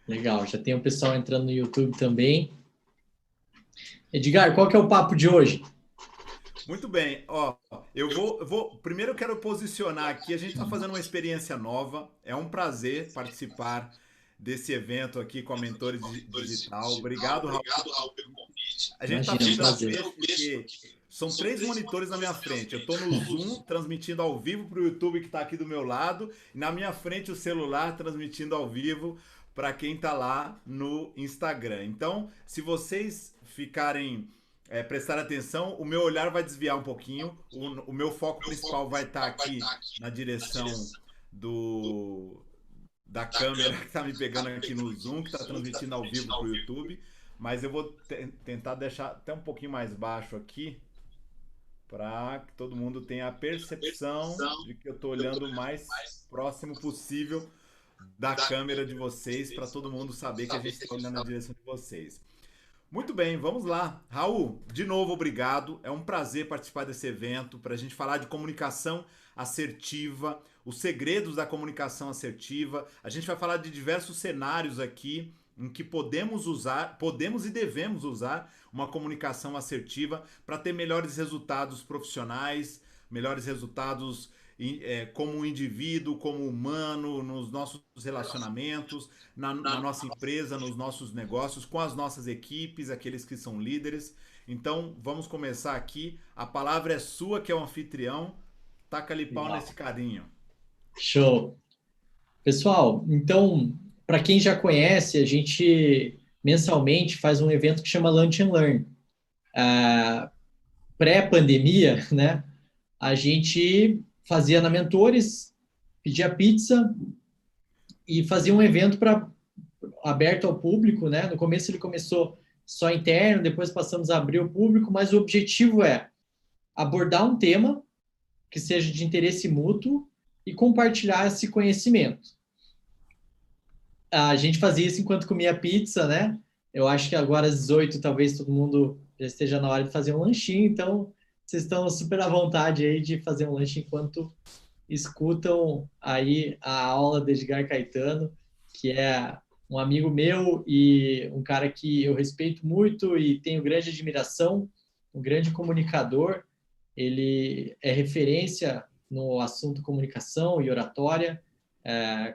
Legal, já tem o pessoal entrando no YouTube também. Edgar, qual que é o papo de hoje? Muito bem, ó, primeiro eu quero posicionar aqui, a gente está fazendo uma experiência nova, é um prazer participar desse evento aqui com a Mentores Digital. Obrigado, Raul. A gente está Imagina, é um ficando prazer. peixe porque são três monitores na minha frente. Eu estou no Zoom, transmitindo ao vivo para o YouTube que está aqui do meu lado, e na minha frente o celular transmitindo ao vivo para quem está lá no Instagram. Então, se vocês ficarem prestar atenção, o meu olhar vai desviar um pouquinho. O meu foco principal vai estar aqui na direção do da câmera que está me pegando aqui no Zoom, que está transmitindo ao vivo para o YouTube. Mas eu vou tentar deixar até um pouquinho mais baixo aqui para que todo mundo tenha a percepção de que eu estou olhando o mais próximo possível da câmera de vocês para todo mundo saber que a gente está olhando na direção de vocês. Muito bem, vamos lá. Raul, de novo, obrigado. É um prazer participar desse evento para a gente falar de comunicação assertiva, os segredos da comunicação assertiva. A gente vai falar de diversos cenários aqui em que podemos usar, podemos e devemos usar uma comunicação assertiva para ter melhores resultados profissionais, melhores resultados como indivíduo, como humano, nos nossos relacionamentos, na nossa empresa, nos nossos negócios, com as nossas equipes, aqueles que são líderes. Então, vamos começar aqui. A palavra é sua, que é o anfitrião. Taca-lhe pau Legal. nesse carinho. Show. Pessoal, então, para quem já conhece, a gente mensalmente faz um evento que chama Lunch and Learn. Pré-pandemia, né? A gente fazia na Mentores, pedia pizza e fazia um evento para aberto ao público, né? No começo ele começou só interno, depois passamos a abrir o público, mas o objetivo é abordar um tema que seja de interesse mútuo e compartilhar esse conhecimento. A gente fazia isso enquanto comia pizza, né? Eu acho que agora às 18 talvez todo mundo já esteja na hora de fazer um lanchinho, então vocês estão super à vontade aí de fazer um lanche enquanto escutam aí a aula de Edgar Caetano, que é um amigo meu e um cara que eu respeito muito e tenho grande admiração, um grande comunicador. Ele é referência no assunto comunicação e oratória,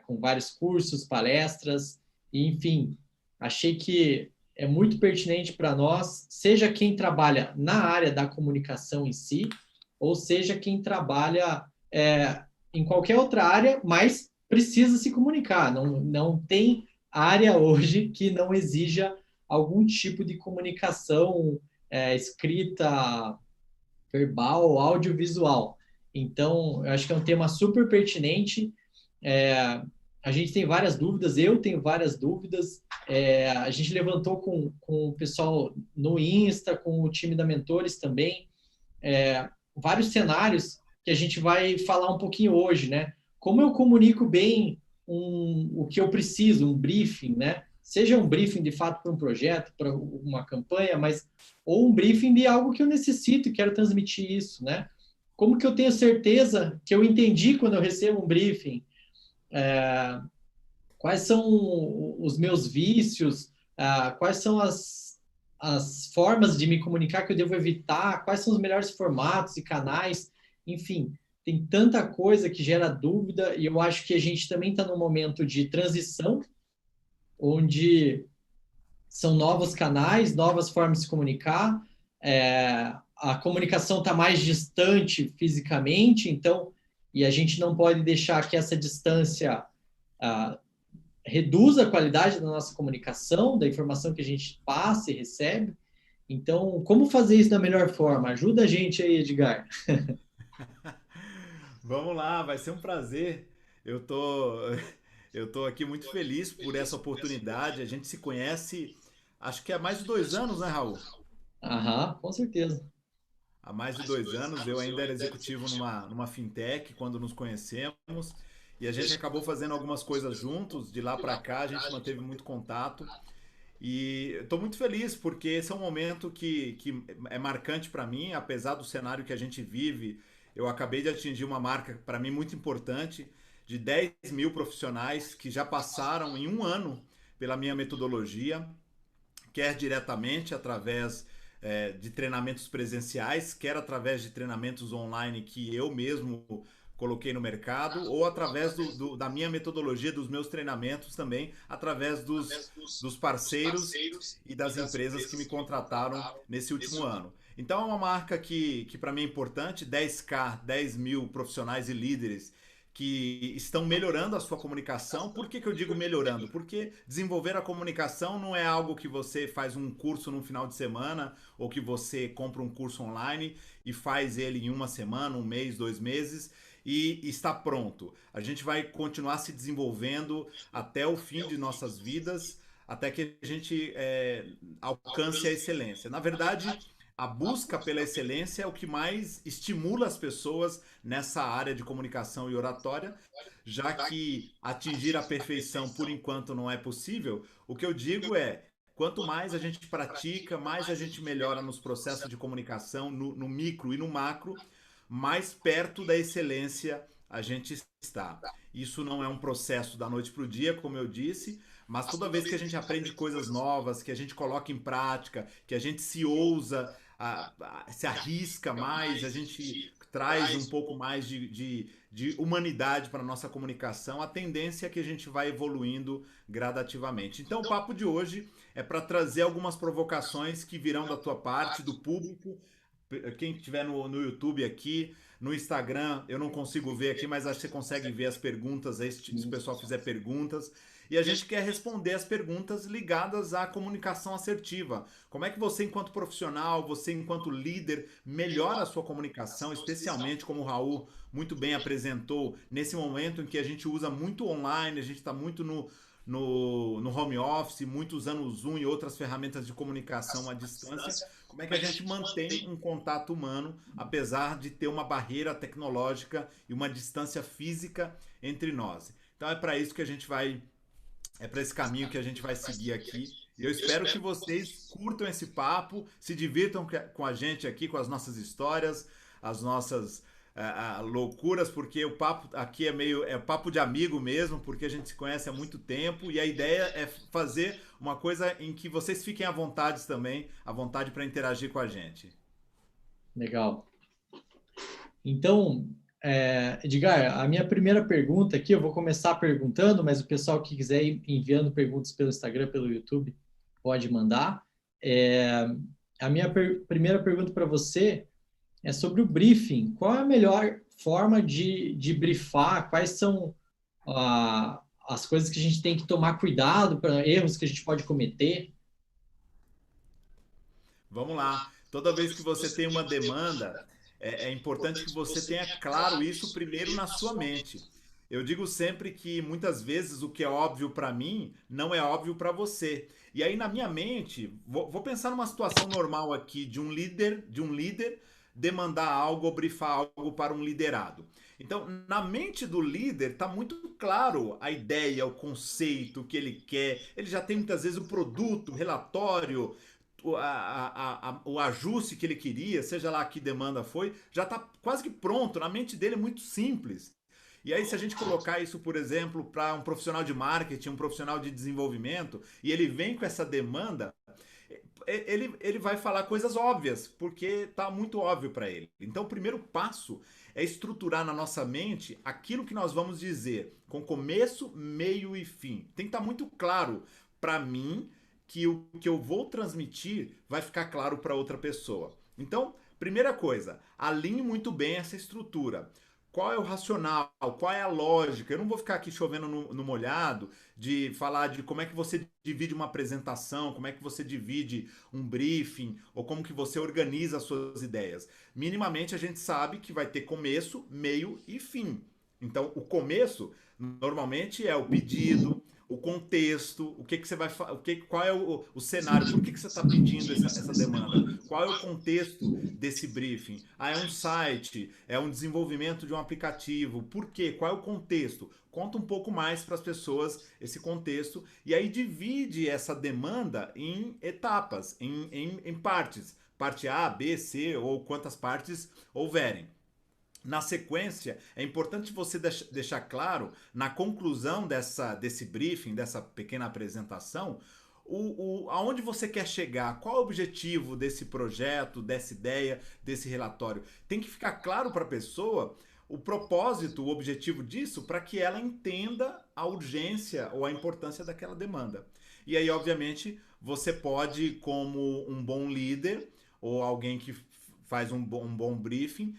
com vários cursos, palestras, e, enfim, achei que é muito pertinente para nós, seja quem trabalha na área da comunicação em si, ou seja quem trabalha em qualquer outra área, mas precisa se comunicar. Não tem área hoje que não exija algum tipo de comunicação escrita, verbal, audiovisual. Então, eu acho que é um tema super pertinente. É, a gente tem várias dúvidas, eu tenho várias dúvidas. A gente levantou com o pessoal no Insta, com o time da Mentores também, vários cenários que a gente vai falar um pouquinho hoje, né? Como eu comunico bem o que eu preciso, um briefing, né? Seja um briefing de fato para um projeto, para uma campanha, mas ou um briefing de algo que eu necessito e quero transmitir isso, né? Como que eu tenho certeza que eu entendi quando eu recebo um briefing? Quais são os meus vícios? Quais são as formas de me comunicar que eu devo evitar? Quais são os melhores formatos e canais? Enfim, tem tanta coisa que gera dúvida e eu acho que a gente também está num momento de transição, onde são novos canais, novas formas de se comunicar. A comunicação está mais distante fisicamente, então, e a gente não pode deixar que essa distância reduz a qualidade da nossa comunicação, da informação que a gente passa e recebe. Então, como fazer isso da melhor forma? Ajuda a gente aí, Edgar. Vamos lá, vai ser um prazer. Eu tô, eu tô aqui muito feliz por essa oportunidade. A gente se conhece, acho que há mais de 2 anos, né, Raul? Aham, com certeza. Há mais de 2 anos. Eu ainda era executivo numa fintech quando nos conhecemos. E a gente acabou fazendo algumas coisas juntos. De lá para cá, a gente manteve muito contato. E estou muito feliz porque esse é um momento que é marcante para mim, apesar do cenário que a gente vive. Eu acabei de atingir uma marca para mim muito importante de 10 mil profissionais que já passaram em um ano pela minha metodologia, quer diretamente através de treinamentos presenciais, quer através de treinamentos online que eu mesmo coloquei no mercado, ou através da minha metodologia, dos meus treinamentos também, através dos parceiros e das empresas que me contrataram nesse último ano. Então é uma marca que para mim é importante, 10K, 10 mil profissionais e líderes que estão melhorando a sua comunicação. Por que eu digo melhorando? Porque desenvolver a comunicação não é algo que você faz um curso num final de semana ou que você compra um curso online e faz ele em uma semana, um mês, 2 meses e está pronto. A gente vai continuar se desenvolvendo até o fim de nossas vidas, até que a gente alcance a excelência. Na verdade, a busca pela excelência é o que mais estimula as pessoas nessa área de comunicação e oratória, já que atingir a perfeição por enquanto não é possível. O que eu digo é, quanto mais a gente pratica, mais a gente melhora nos processos de comunicação, no micro e no macro, mais perto da excelência a gente está. Isso não é um processo da noite para o dia, como eu disse, mas toda vez que a gente aprende coisas novas, que a gente coloca em prática, que a gente se ousa, se arrisca mais, a gente traz um pouco mais de humanidade para a nossa comunicação, a tendência é que a gente vai evoluindo gradativamente. Então, o papo de hoje é para trazer algumas provocações que virão da tua parte, do público. Quem estiver no YouTube aqui, no Instagram, eu não consigo ver aqui, mas acho que você consegue ver as perguntas aí, se o pessoal fizer perguntas. E a gente quer responder as perguntas ligadas à comunicação assertiva. Como é que você, enquanto profissional, você, enquanto líder, melhora a sua comunicação, especialmente como o Raul muito bem apresentou, nesse momento em que a gente usa muito online, a gente está muito no home office, muito usando o Zoom e outras ferramentas de comunicação à distância. Como é que a gente mantém um contato humano, apesar de ter uma barreira tecnológica e uma distância física entre nós? Então é para isso que a gente vai, é para esse caminho que a gente vai seguir aqui. E eu espero que vocês curtam esse papo, se divirtam com a gente aqui, com as nossas histórias, as nossas loucuras, porque o papo aqui é papo de amigo mesmo, porque a gente se conhece há muito tempo e a ideia é fazer uma coisa em que vocês fiquem à vontade também, à vontade para interagir com a gente. Legal. Então, Edgar, a minha primeira pergunta aqui, eu vou começar perguntando, mas o pessoal que quiser ir enviando perguntas pelo Instagram, pelo YouTube, pode mandar. A minha primeira pergunta para você é sobre o briefing. Qual é a melhor forma de briefar? Quais são as coisas que a gente tem que tomar cuidado para erros que a gente pode cometer? Vamos lá. Toda vez que você tem uma demanda, é importante que você tenha claro isso primeiro na sua mente. Eu digo sempre que muitas vezes o que é óbvio para mim não é óbvio para você. E aí na minha mente, vou pensar numa situação normal aqui de um líder demandar algo ou brifar algo para um liderado. Então, na mente do líder está muito claro a ideia, o conceito que ele quer. Ele já tem muitas vezes o produto, o relatório, o ajuste que ele queria, seja lá que demanda foi, já está quase que pronto. Na mente dele é muito simples. E aí, se a gente colocar isso, por exemplo, para um profissional de marketing, um profissional de desenvolvimento, e ele vem com essa demanda, ele vai falar coisas óbvias, porque está muito óbvio para ele. Então, o primeiro passo é estruturar na nossa mente aquilo que nós vamos dizer, com começo, meio e fim. Tem que estar muito claro para mim que o que eu vou transmitir vai ficar claro para outra pessoa. Então, primeira coisa, alinhe muito bem essa estrutura. Qual é o racional? Qual é a lógica? Eu não vou ficar aqui chovendo no molhado de falar de como é que você divide uma apresentação, como é que você divide um briefing, ou como que você organiza as suas ideias. Minimamente a gente sabe que vai ter começo, meio e fim. Então, o começo normalmente é o pedido, o contexto, o que que você vai, qual é o cenário, por que que você está pedindo essa demanda, qual é o contexto desse briefing. Ah, é um site, é um desenvolvimento de um aplicativo, por quê? Qual é o contexto? Conta um pouco mais para as pessoas esse contexto e aí divide essa demanda em etapas, em partes, parte A, B, C ou quantas partes houverem. Na sequência, é importante você deixar claro, na conclusão desse briefing, dessa pequena apresentação, aonde você quer chegar, qual é o objetivo desse projeto, dessa ideia, desse relatório. Tem que ficar claro para a pessoa o propósito, o objetivo disso, para que ela entenda a urgência ou a importância daquela demanda. E aí, obviamente, você pode, como um bom líder ou alguém que faz um bom briefing,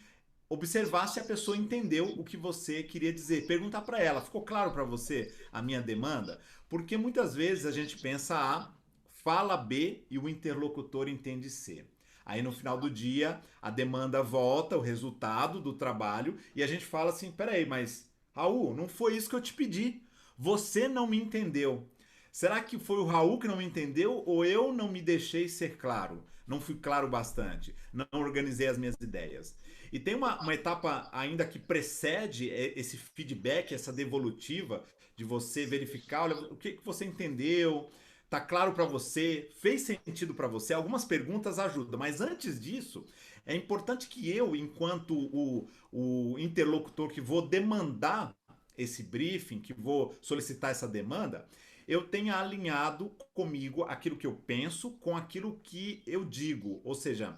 observar se a pessoa entendeu o que você queria dizer. Perguntar para ela, ficou claro para você a minha demanda? Porque muitas vezes a gente pensa A, fala B e o interlocutor entende C. Aí no final do dia, a demanda volta, o resultado do trabalho, e a gente fala assim, peraí, mas Raul, não foi isso que eu te pedi. Você não me entendeu. Será que foi o Raul que não me entendeu ou eu não me deixei ser claro? Não fui claro bastante, não organizei as minhas ideias. E tem uma etapa ainda que precede esse feedback, essa devolutiva, de você verificar, olha, o que você entendeu, tá claro para você, fez sentido para você. Algumas perguntas ajudam, mas antes disso, é importante que eu, enquanto o interlocutor que vou demandar esse briefing, que vou solicitar essa demanda, eu tenha alinhado comigo aquilo que eu penso com aquilo que eu digo. Ou seja,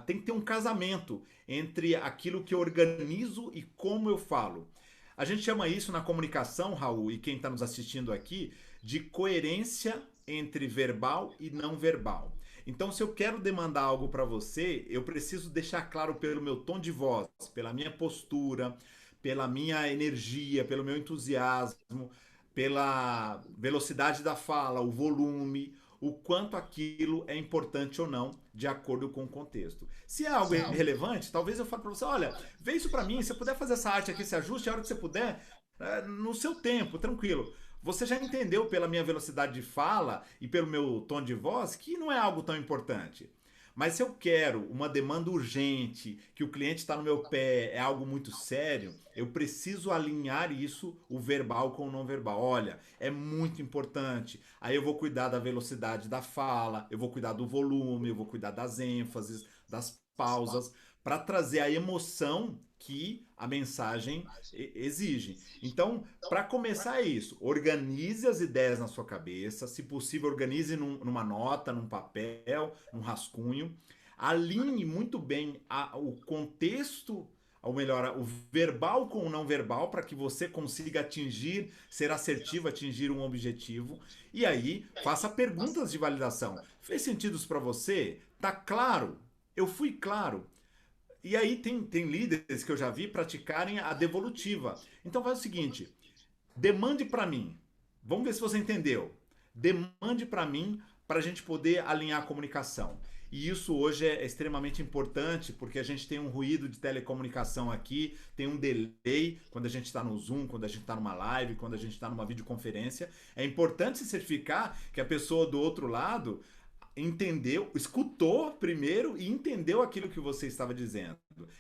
tem que ter um casamento entre aquilo que eu organizo e como eu falo. A gente chama isso na comunicação, Raul, e quem está nos assistindo aqui, de coerência entre verbal e não verbal. Então, se eu quero demandar algo para você, eu preciso deixar claro pelo meu tom de voz, pela minha postura, pela minha energia, pelo meu entusiasmo, pela velocidade da fala, o volume, o quanto aquilo é importante ou não, de acordo com o contexto. Se é algo irrelevante, talvez eu fale para você, olha, vê isso para mim, se você puder fazer essa arte aqui, esse ajuste, a hora que você puder, no seu tempo, tranquilo. Você já entendeu pela minha velocidade de fala e pelo meu tom de voz que não é algo tão importante. Mas se eu quero uma demanda urgente, que o cliente está no meu pé, é algo muito sério, eu preciso alinhar isso, o verbal com o não verbal. Olha, é muito importante. Aí eu vou cuidar da velocidade da fala, eu vou cuidar do volume, eu vou cuidar das ênfases, das pausas, para trazer a emoção que a mensagem exige. Então, para começar é isso, organize as ideias na sua cabeça, se possível, organize numa nota, num papel, num rascunho, alinhe muito bem o contexto, ou melhor, o verbal com o não verbal, para que você consiga atingir, ser assertivo, atingir um objetivo, e aí faça perguntas de validação. Fez sentido para você? Tá claro? Eu fui claro? E aí tem líderes que eu já vi praticarem a devolutiva. Então faz o seguinte, demande para mim. Vamos ver se você entendeu. Demande para mim para a gente poder alinhar a comunicação. E isso hoje é extremamente importante porque a gente tem um ruído de telecomunicação aqui, tem um delay quando a gente está no Zoom, quando a gente está numa live, quando a gente está numa videoconferência. É importante se certificar que a pessoa do outro lado entendeu, escutou primeiro e entendeu aquilo que você estava dizendo.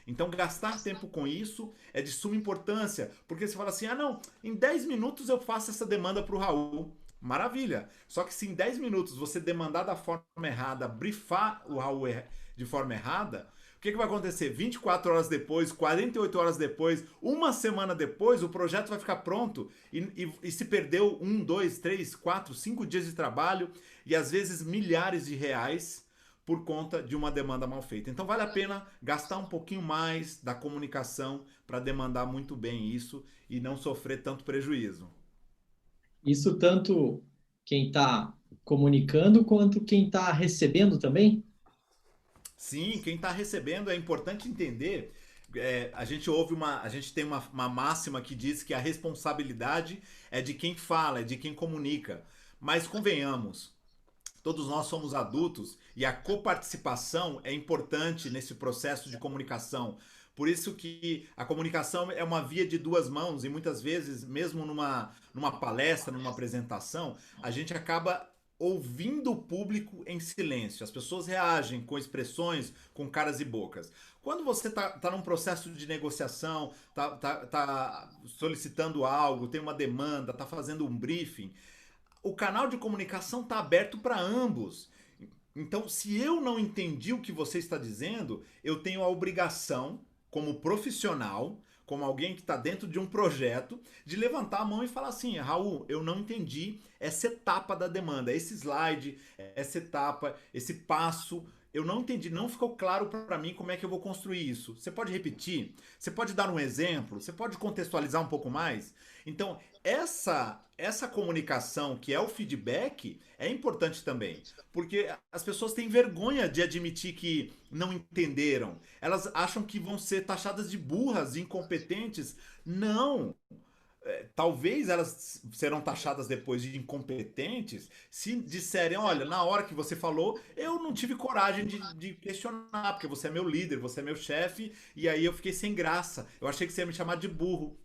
Então, gastar tempo com isso é de suma importância, porque você fala assim, ah não, em 10 minutos eu faço essa demanda para o Raul. Maravilha! Só que se em 10 minutos você demandar da forma errada, brifar o Raul de forma errada, o que vai acontecer? 24 horas depois, 48 horas depois, uma semana depois, o projeto vai ficar pronto e se perdeu 1, 2, 3, 4, 5 dias de trabalho e às vezes milhares de reais por conta de uma demanda mal feita. Então vale a pena gastar um pouquinho mais da comunicação para demandar muito bem isso e não sofrer tanto prejuízo. Isso tanto quem está comunicando quanto quem está recebendo também? Sim, quem está recebendo é importante entender. A gente tem uma máxima que diz que a responsabilidade é de quem fala, é de quem comunica. Mas convenhamos, todos nós somos adultos e a coparticipação é importante nesse processo de comunicação. Por isso que a comunicação é uma via de duas mãos e muitas vezes, mesmo numa palestra, numa apresentação, a gente acaba ouvindo o público em silêncio. As pessoas reagem com expressões, com caras e bocas. Quando você tá num processo de negociação, tá solicitando algo, tem uma demanda, está fazendo um briefing, o canal de comunicação está aberto para ambos. Então, se eu não entendi o que você está dizendo, eu tenho a obrigação, como profissional, como alguém que está dentro de um projeto, de levantar a mão e falar assim: Raul, eu não entendi essa etapa da demanda, esse slide, essa etapa, esse passo. Eu não entendi, não ficou claro para mim como é que eu vou construir isso. Você pode repetir? Você pode dar um exemplo? Você pode contextualizar um pouco mais? Então, essa comunicação, que é o feedback, é importante também. Porque as pessoas têm vergonha de admitir que não entenderam. Elas acham que vão ser taxadas de burras, incompetentes. Não! Talvez elas serão taxadas depois de incompetentes se disserem: olha, na hora que você falou, eu não tive coragem de questionar, porque você é meu líder, você é meu chefe, e aí eu fiquei sem graça. Eu achei que você ia me chamar de burro.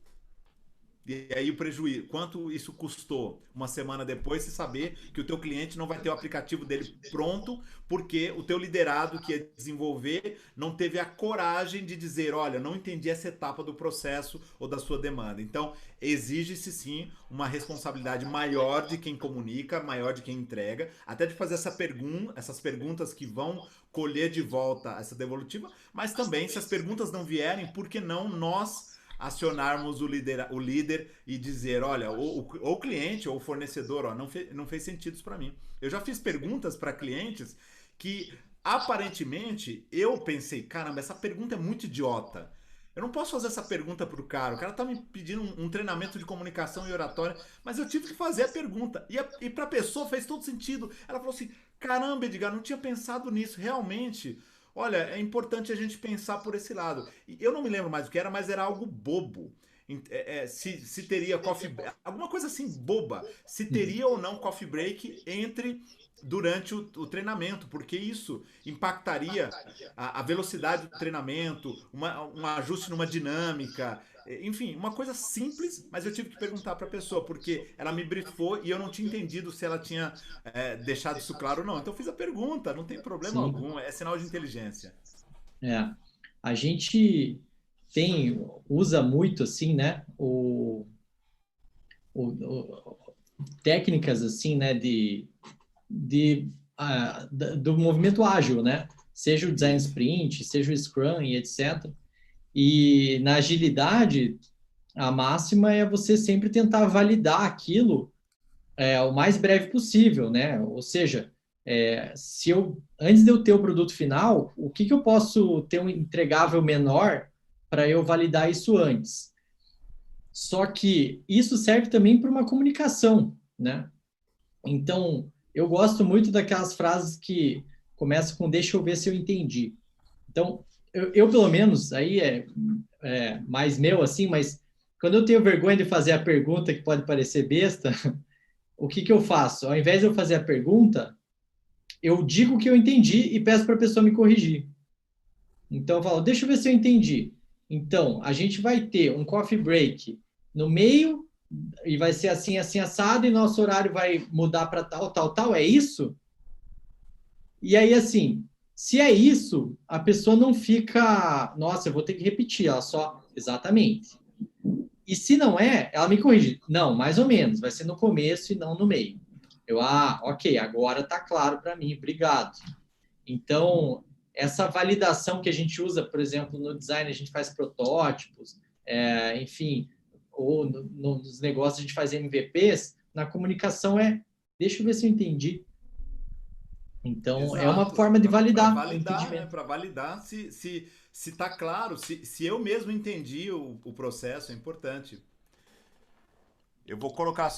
E aí o prejuízo, quanto isso custou uma semana depois, você saber que o teu cliente não vai ter o aplicativo dele pronto, porque o teu liderado que ia desenvolver não teve a coragem de dizer: olha, não entendi essa etapa do processo ou da sua demanda. Então, exige-se sim uma responsabilidade maior de quem comunica, maior de quem entrega, até de fazer essas perguntas que vão colher de volta essa devolutiva, mas também, se as perguntas não vierem, por que não nós acionarmos o líder e dizer: olha, ou o cliente ou o fornecedor, ó, não fez sentido isso para mim. Eu já fiz perguntas para clientes que aparentemente eu pensei: caramba, essa pergunta é muito idiota. Eu não posso fazer essa pergunta pro cara. O cara tá me pedindo um treinamento de comunicação e oratória, mas eu tive que fazer a pergunta. E pra pessoa fez todo sentido. Ela falou assim: caramba, Edgar, não tinha pensado nisso. Realmente, olha, é importante a gente pensar por esse lado. E eu não me lembro mais o que era, mas era algo bobo. Se teria coffee break, alguma coisa assim boba. Se teria ou não coffee break durante o treinamento, porque isso impactaria a velocidade do treinamento, um ajuste numa dinâmica, enfim, uma coisa simples, mas eu tive que perguntar para a pessoa, porque ela me brifou e eu não tinha entendido se ela tinha deixado isso claro ou não. Então eu fiz a pergunta, não tem problema Sim. algum, é sinal de inteligência. É. A gente usa muito assim, né, o técnicas assim, né, do movimento ágil, né? Seja o design Isso. sprint, seja o Scrum e etc. E na agilidade, a máxima é você sempre tentar validar aquilo o mais breve possível, né? Ou seja, se eu antes de eu ter o produto final, o que eu posso ter um entregável menor para eu validar isso antes? Só que isso serve também para uma comunicação, né? Então, eu gosto muito daquelas frases que começam com deixa eu ver se eu entendi. Então, pelo menos, aí é mais meu assim, mas quando eu tenho vergonha de fazer a pergunta que pode parecer besta, o que eu faço? Ao invés de eu fazer a pergunta, eu digo o que eu entendi e peço para a pessoa me corrigir. Então, eu falo, deixa eu ver se eu entendi. Então, a gente vai ter um coffee break no meio e vai ser assim, assim, assado, e nosso horário vai mudar para tal, tal, tal. É isso? E aí, assim, se é isso, a pessoa não fica, nossa, eu vou ter que repetir, ela só, exatamente. E se não é, ela me corrige. Não, mais ou menos, vai ser no começo e não no meio. Ok, agora está claro para mim, obrigado. Então, essa validação que a gente usa, por exemplo, no design, a gente faz protótipos, enfim, ou nos negócios a gente faz MVPs, na comunicação deixa eu ver se eu entendi. Então, é uma Exato, forma de para validar o validar, né? entendimento. Para validar se tá claro, se eu mesmo entendi o processo, é importante. Eu vou colocar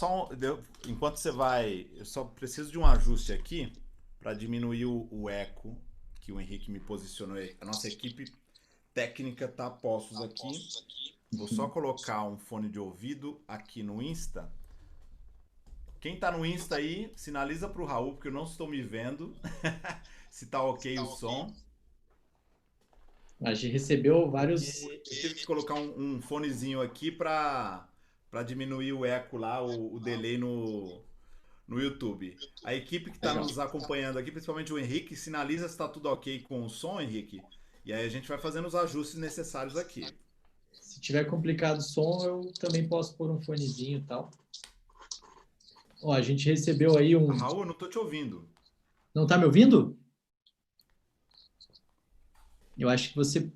enquanto você vai, eu só preciso de um ajuste aqui para diminuir o eco que o Henrique me posicionou. A nossa equipe técnica tá a postos aqui. Vou só colocar um fone de ouvido aqui no Insta. Quem tá no Insta aí, sinaliza pro Raul, porque eu não estou me vendo. Se tá ok o som. A gente recebeu vários. Porque eu tive que colocar um fonezinho aqui para diminuir o eco lá, o delay no YouTube. A equipe que está Legal. nos acompanhando aqui, principalmente o Henrique, sinaliza se está tudo ok com o som, Henrique. E aí a gente vai fazendo os ajustes necessários aqui. Se tiver complicado o som, eu também posso pôr um fonezinho e tal. Ó, a gente recebeu aí um. Raul, eu não tô te ouvindo. Não tá me ouvindo? Eu acho que você,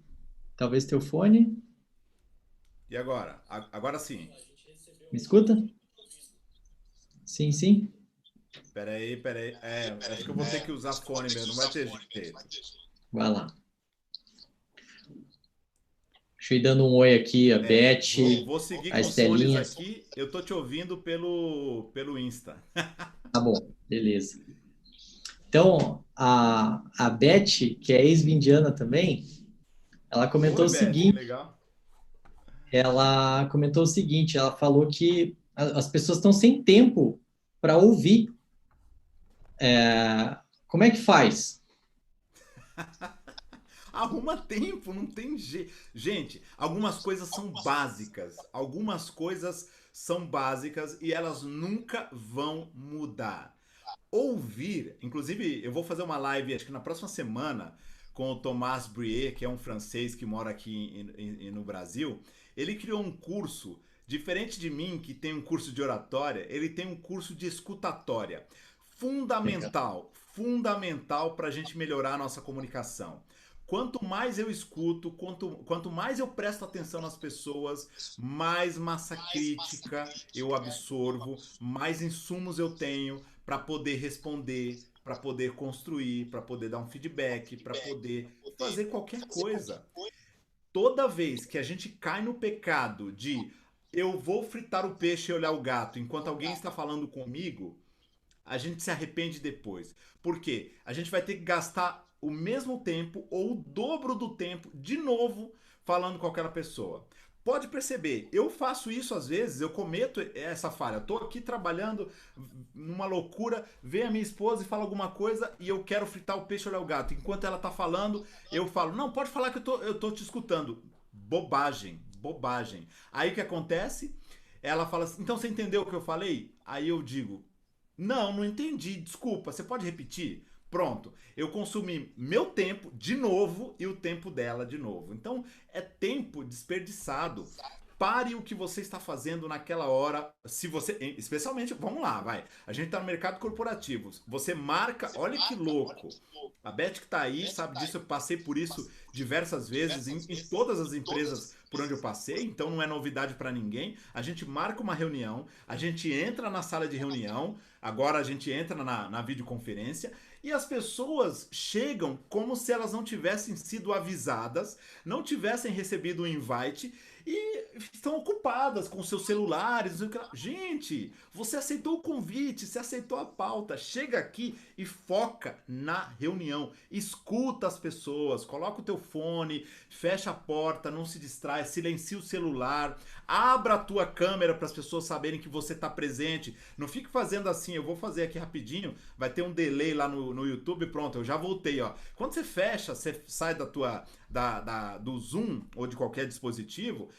talvez teu fone, E agora? Agora sim. me escuta? Sim, sim. Peraí, peraí. Acho que eu vou ter que usar fone mesmo, não vai ter jeito. Vai lá. Deixa eu ir dando um oi aqui, a Beth, Vou seguir a com os fones Estelinha. aqui. Eu tô te ouvindo pelo Insta. Tá bom, beleza. Então, a Beth, que é ex-vindiana também, ela comentou Oi, o Beth, que seguinte, legal. ela falou que as pessoas estão sem tempo para ouvir. Como é que faz? Arruma tempo, não tem jeito. Gente, algumas coisas são básicas. Algumas coisas são básicas e elas nunca vão mudar. Ouvir, inclusive eu vou fazer uma live acho que na próxima semana com o Thomas Brier, que é um francês que mora aqui no Brasil. Ele criou um curso, diferente de mim que tem um curso de oratória, ele tem um curso de escutatória. Legal. Fundamental, fundamental para a gente melhorar a nossa comunicação. Quanto mais eu escuto, quanto mais eu presto atenção nas pessoas, mais massa crítica eu absorvo, mais insumos eu tenho para poder responder, para poder construir, para poder dar um feedback, para poder fazer qualquer coisa. Toda vez que a gente cai no pecado de eu vou fritar o peixe e olhar o gato enquanto alguém está falando comigo, a gente se arrepende depois. Por quê? A gente vai ter que gastar o mesmo tempo ou o dobro do tempo de novo falando com aquela pessoa. Pode perceber, eu faço isso às vezes, eu cometo essa falha. Estou aqui trabalhando numa loucura, vem a minha esposa e fala alguma coisa e eu quero fritar o peixe ou olhar o gato. Enquanto ela está falando, eu falo, não, pode falar que eu tô te escutando. Bobagem, bobagem. Aí o que acontece? Ela fala assim, então você entendeu o que eu falei? Aí eu digo, não, não entendi. Desculpa, você pode repetir? Pronto, eu consumi meu tempo de novo e o tempo dela de novo. Então é tempo desperdiçado. Pare o que você está fazendo naquela hora. Se você, especialmente, vamos lá, vai. A gente está no mercado corporativo. Você marca, olha que louco. A Beth que está aí sabe disso. Eu passei por isso diversas vezes em todas as empresas por onde eu passei. Então não é novidade para ninguém. A gente marca uma reunião, a gente entra na sala de reunião. Agora a gente entra na videoconferência e as pessoas chegam como se elas não tivessem sido avisadas, não tivessem recebido o invite e estão ocupadas com seus celulares. Gente, você aceitou o convite, você aceitou a pauta. Chega aqui e foca na reunião. Escuta as pessoas, coloca o teu fone, fecha a porta, não se distrai, silencia o celular, abra a tua câmera para as pessoas saberem que você está presente. Não fique fazendo assim, eu vou fazer aqui rapidinho, vai ter um delay lá no YouTube, pronto, eu já voltei, ó. Quando você fecha, você sai do Zoom ou de qualquer dispositivo,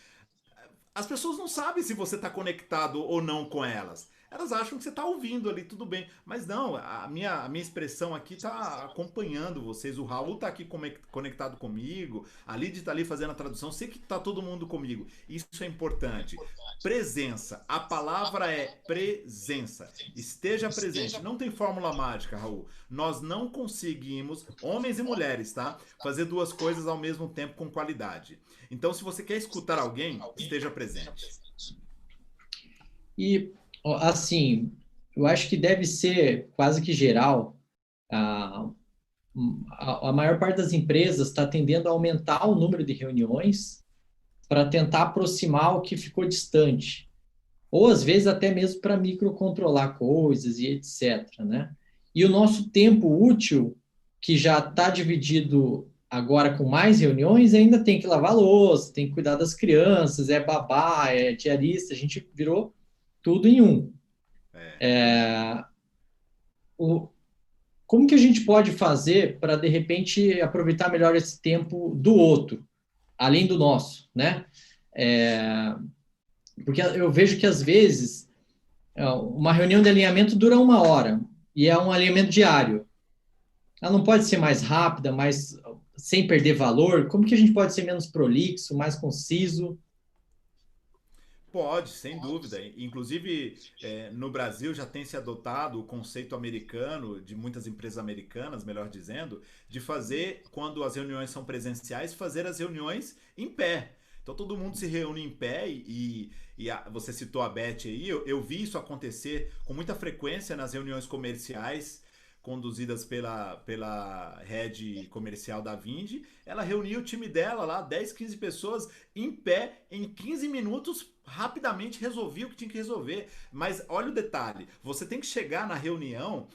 as pessoas não sabem se você está conectado ou não com elas. Elas acham que você está ouvindo ali, tudo bem. Mas não, a minha expressão aqui está acompanhando vocês. O Raul está aqui conectado comigo, a Lidy está ali fazendo a tradução. Sei que está todo mundo comigo. Isso é importante. Presença. A palavra é presença. Esteja presente. Não tem fórmula mágica, Raul. Nós não conseguimos, homens e mulheres, tá? Fazer duas coisas ao mesmo tempo com qualidade. Então, se você quer escutar alguém, esteja presente. E, ó, assim, eu acho que deve ser quase que geral. A, a maior parte das empresas está tendendo a aumentar o número de reuniões para tentar aproximar o que ficou distante. Ou, às vezes, até mesmo para microcontrolar coisas e etc., né? E o nosso tempo útil, que já está dividido agora com mais reuniões, ainda tem que lavar louça, tem que cuidar das crianças, é babá, é diarista, a gente virou tudo em um. É. O, como que a gente pode fazer para, de repente, aproveitar melhor esse tempo do outro, além do nosso, né? Porque eu vejo que, às vezes, uma reunião de alinhamento dura 1 hora e é um alinhamento diário. Ela não pode ser mais rápida, mas sem perder valor? Como que a gente pode ser menos prolixo, mais conciso? Pode, sem dúvida. Inclusive, no Brasil já tem se adotado o conceito americano, de muitas empresas americanas, melhor dizendo, de fazer, quando as reuniões são presenciais, fazer as reuniões em pé. Então todo mundo se reúne em pé você citou a Beth aí, eu vi isso acontecer com muita frequência nas reuniões comerciais conduzidas pela head comercial da Vindi. Ela reunia o time dela lá, 10, 15 pessoas em pé, em 15 minutos, rapidamente resolvia o que tinha que resolver. Mas olha o detalhe, você tem que chegar na reunião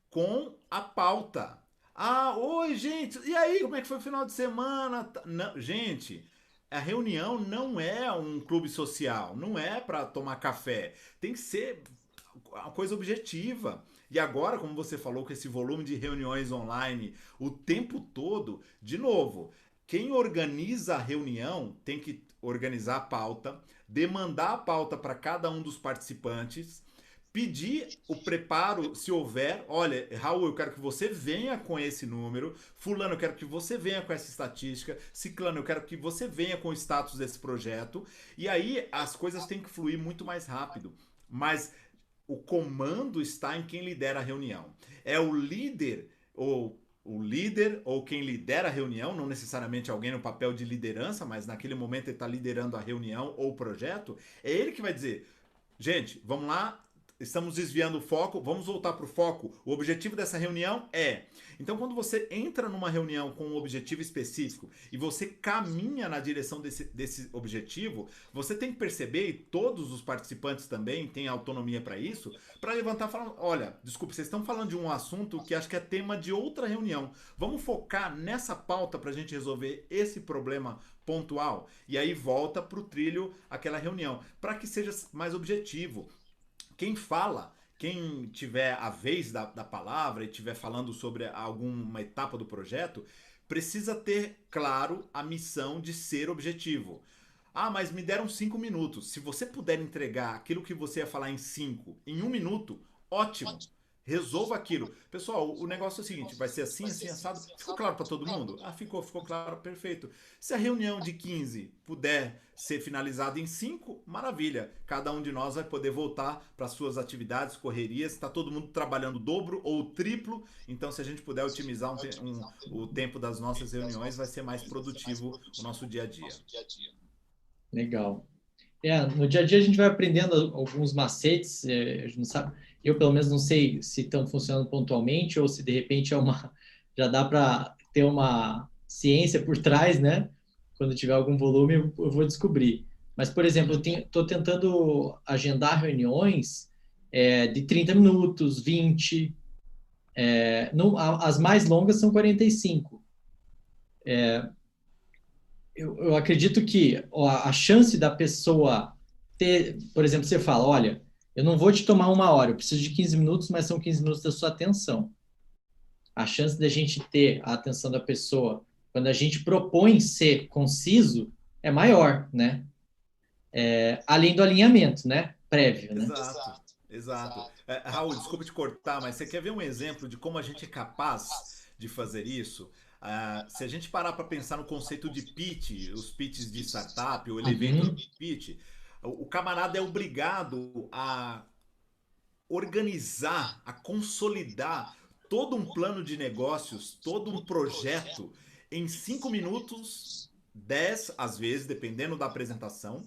com a pauta. Ah, oi, gente, e aí, como é que foi o final de semana? Não, gente, a reunião não é um clube social, não é para tomar café. Tem que ser uma coisa objetiva. E agora, como você falou, com esse volume de reuniões online o tempo todo, de novo, quem organiza a reunião tem que organizar a pauta, demandar a pauta para cada um dos participantes, pedir o preparo, se houver. Olha, Raul, eu quero que você venha com esse número. Fulano, eu quero que você venha com essa estatística. Ciclano, eu quero que você venha com o status desse projeto. E aí as coisas têm que fluir muito mais rápido. Mas o comando está em quem lidera a reunião. É o líder ou quem lidera a reunião, não necessariamente alguém no papel de liderança, mas naquele momento ele está liderando a reunião ou o projeto. É ele que vai dizer: gente, vamos lá, estamos desviando o foco, vamos voltar para o foco. O objetivo dessa reunião é... Então, quando você entra numa reunião com um objetivo específico e você caminha na direção desse objetivo, você tem que perceber, e todos os participantes também têm autonomia para isso, para levantar e falar: olha, desculpe, vocês estão falando de um assunto que acho que é tema de outra reunião. Vamos focar nessa pauta para a gente resolver esse problema pontual? E aí volta para o trilho aquela reunião, para que seja mais objetivo. Quem tiver a vez da palavra e estiver falando sobre alguma etapa do projeto, precisa ter claro a missão de ser objetivo. Ah, mas me deram 5 minutos. Se você puder entregar aquilo que você ia falar em 5, em 1 minuto, ótimo. Resolva aquilo. Pessoal, o negócio é o seguinte: vai ser assim, assim, assado. Ficou claro para todo mundo? Ah, ficou claro, perfeito. Se a reunião de 15 puder ser finalizada em 5, maravilha. Cada um de nós vai poder voltar para suas atividades, correrias. Está todo mundo trabalhando o dobro ou o triplo. Então, se a gente puder otimizar o tempo das nossas reuniões, vai ser mais produtivo o nosso dia a dia. Legal. No dia a dia a gente vai aprendendo alguns macetes, a gente não sabe, eu pelo menos não sei se estão funcionando pontualmente ou se de repente já dá para ter uma ciência por trás, né? Quando tiver algum volume eu vou descobrir. Mas, por exemplo, eu estou tentando agendar reuniões de 30 minutos, 20, as mais longas são 45. Eu acredito que a chance da pessoa ter, por exemplo, você fala: olha, eu não vou te tomar 1 hora, eu preciso de 15 minutos, mas são 15 minutos da sua atenção. A chance da gente ter a atenção da pessoa, quando a gente propõe ser conciso, é maior, né? Além do alinhamento, né? Prévio, né? Exato. Raul, desculpa te cortar, mas você quer ver um exemplo de como a gente é capaz de fazer isso? Se a gente parar para pensar no conceito de pitch, os pitches de startup, o elevator pitch, o camarada é obrigado a organizar, a consolidar todo um plano de negócios, todo um projeto em 5 minutos, 10 às vezes, dependendo da apresentação,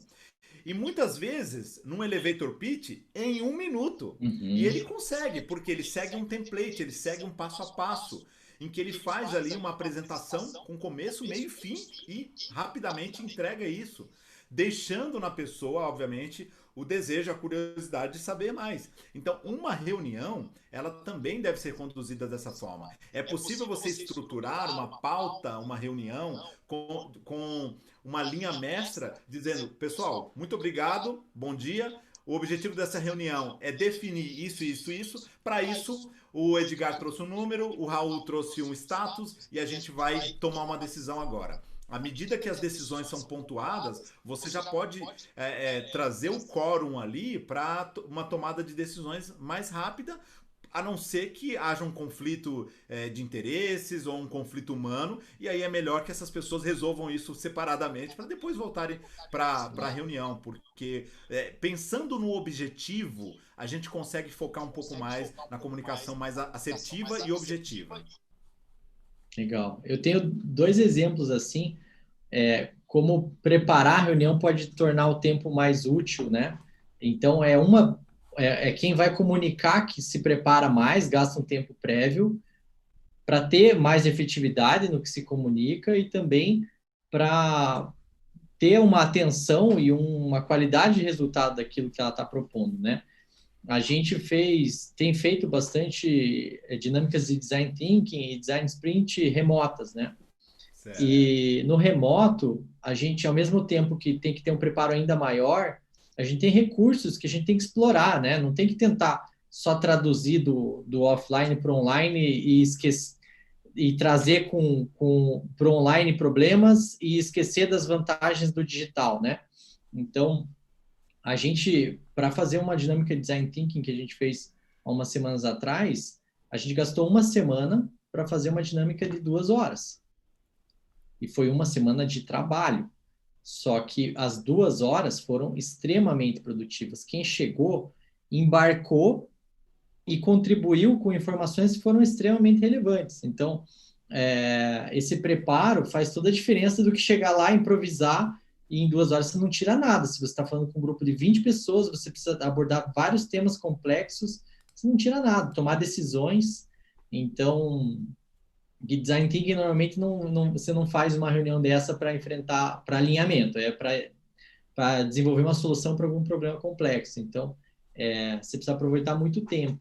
e muitas vezes, num elevator pitch, em 1 minuto. E ele consegue, porque ele segue um template, ele segue um passo a passo, em que ele faz ali uma apresentação com começo, meio e fim e rapidamente entrega isso, deixando na pessoa, obviamente, o desejo, a curiosidade de saber mais. Então, uma reunião, ela também deve ser conduzida dessa forma. É possível você estruturar uma pauta, uma reunião com uma linha mestra, dizendo: pessoal, muito obrigado, bom dia. O objetivo dessa reunião é definir isso, isso, isso. Para isso, o Edgar trouxe um número, o Raul trouxe um status e a gente vai tomar uma decisão agora. À medida que as decisões são pontuadas, você já pode trazer o quórum ali para uma tomada de decisões mais rápida, a não ser que haja um conflito de interesses ou um conflito humano, e aí é melhor que essas pessoas resolvam isso separadamente para depois voltarem para a reunião, porque pensando no objetivo, a gente consegue focar um pouco mais na comunicação mais assertiva e objetiva. Legal. Eu tenho dois exemplos assim, como preparar a reunião pode tornar o tempo mais útil, né? Então, quem vai comunicar que se prepara mais, gasta um tempo prévio para ter mais efetividade no que se comunica e também para ter uma atenção e uma qualidade de resultado daquilo que ela está propondo, né? A gente tem feito bastante dinâmicas de design thinking e design sprint remotas, né? Certo. E no remoto, a gente, ao mesmo tempo que tem que ter um preparo ainda maior, a gente tem recursos que a gente tem que explorar, né? Não tem que tentar só traduzir do offline para online e esquecer e trazer para o online problemas e esquecer das vantagens do digital, né? Então, a gente, para fazer uma dinâmica de design thinking que a gente fez há umas semanas atrás, a gente gastou uma semana para fazer uma dinâmica de 2 horas. E foi uma semana de trabalho. Só que as 2 horas foram extremamente produtivas. Quem chegou, embarcou e contribuiu com informações que foram extremamente relevantes. Então, esse preparo faz toda a diferença do que chegar lá, improvisar, e em 2 horas você não tira nada. Se você está falando com um grupo de 20 pessoas, você precisa abordar vários temas complexos, você não tira nada, tomar decisões. Então, design thinking normalmente você não faz uma reunião dessa para enfrentar, para alinhamento, para desenvolver uma solução para algum problema complexo. Então, você precisa aproveitar muito tempo.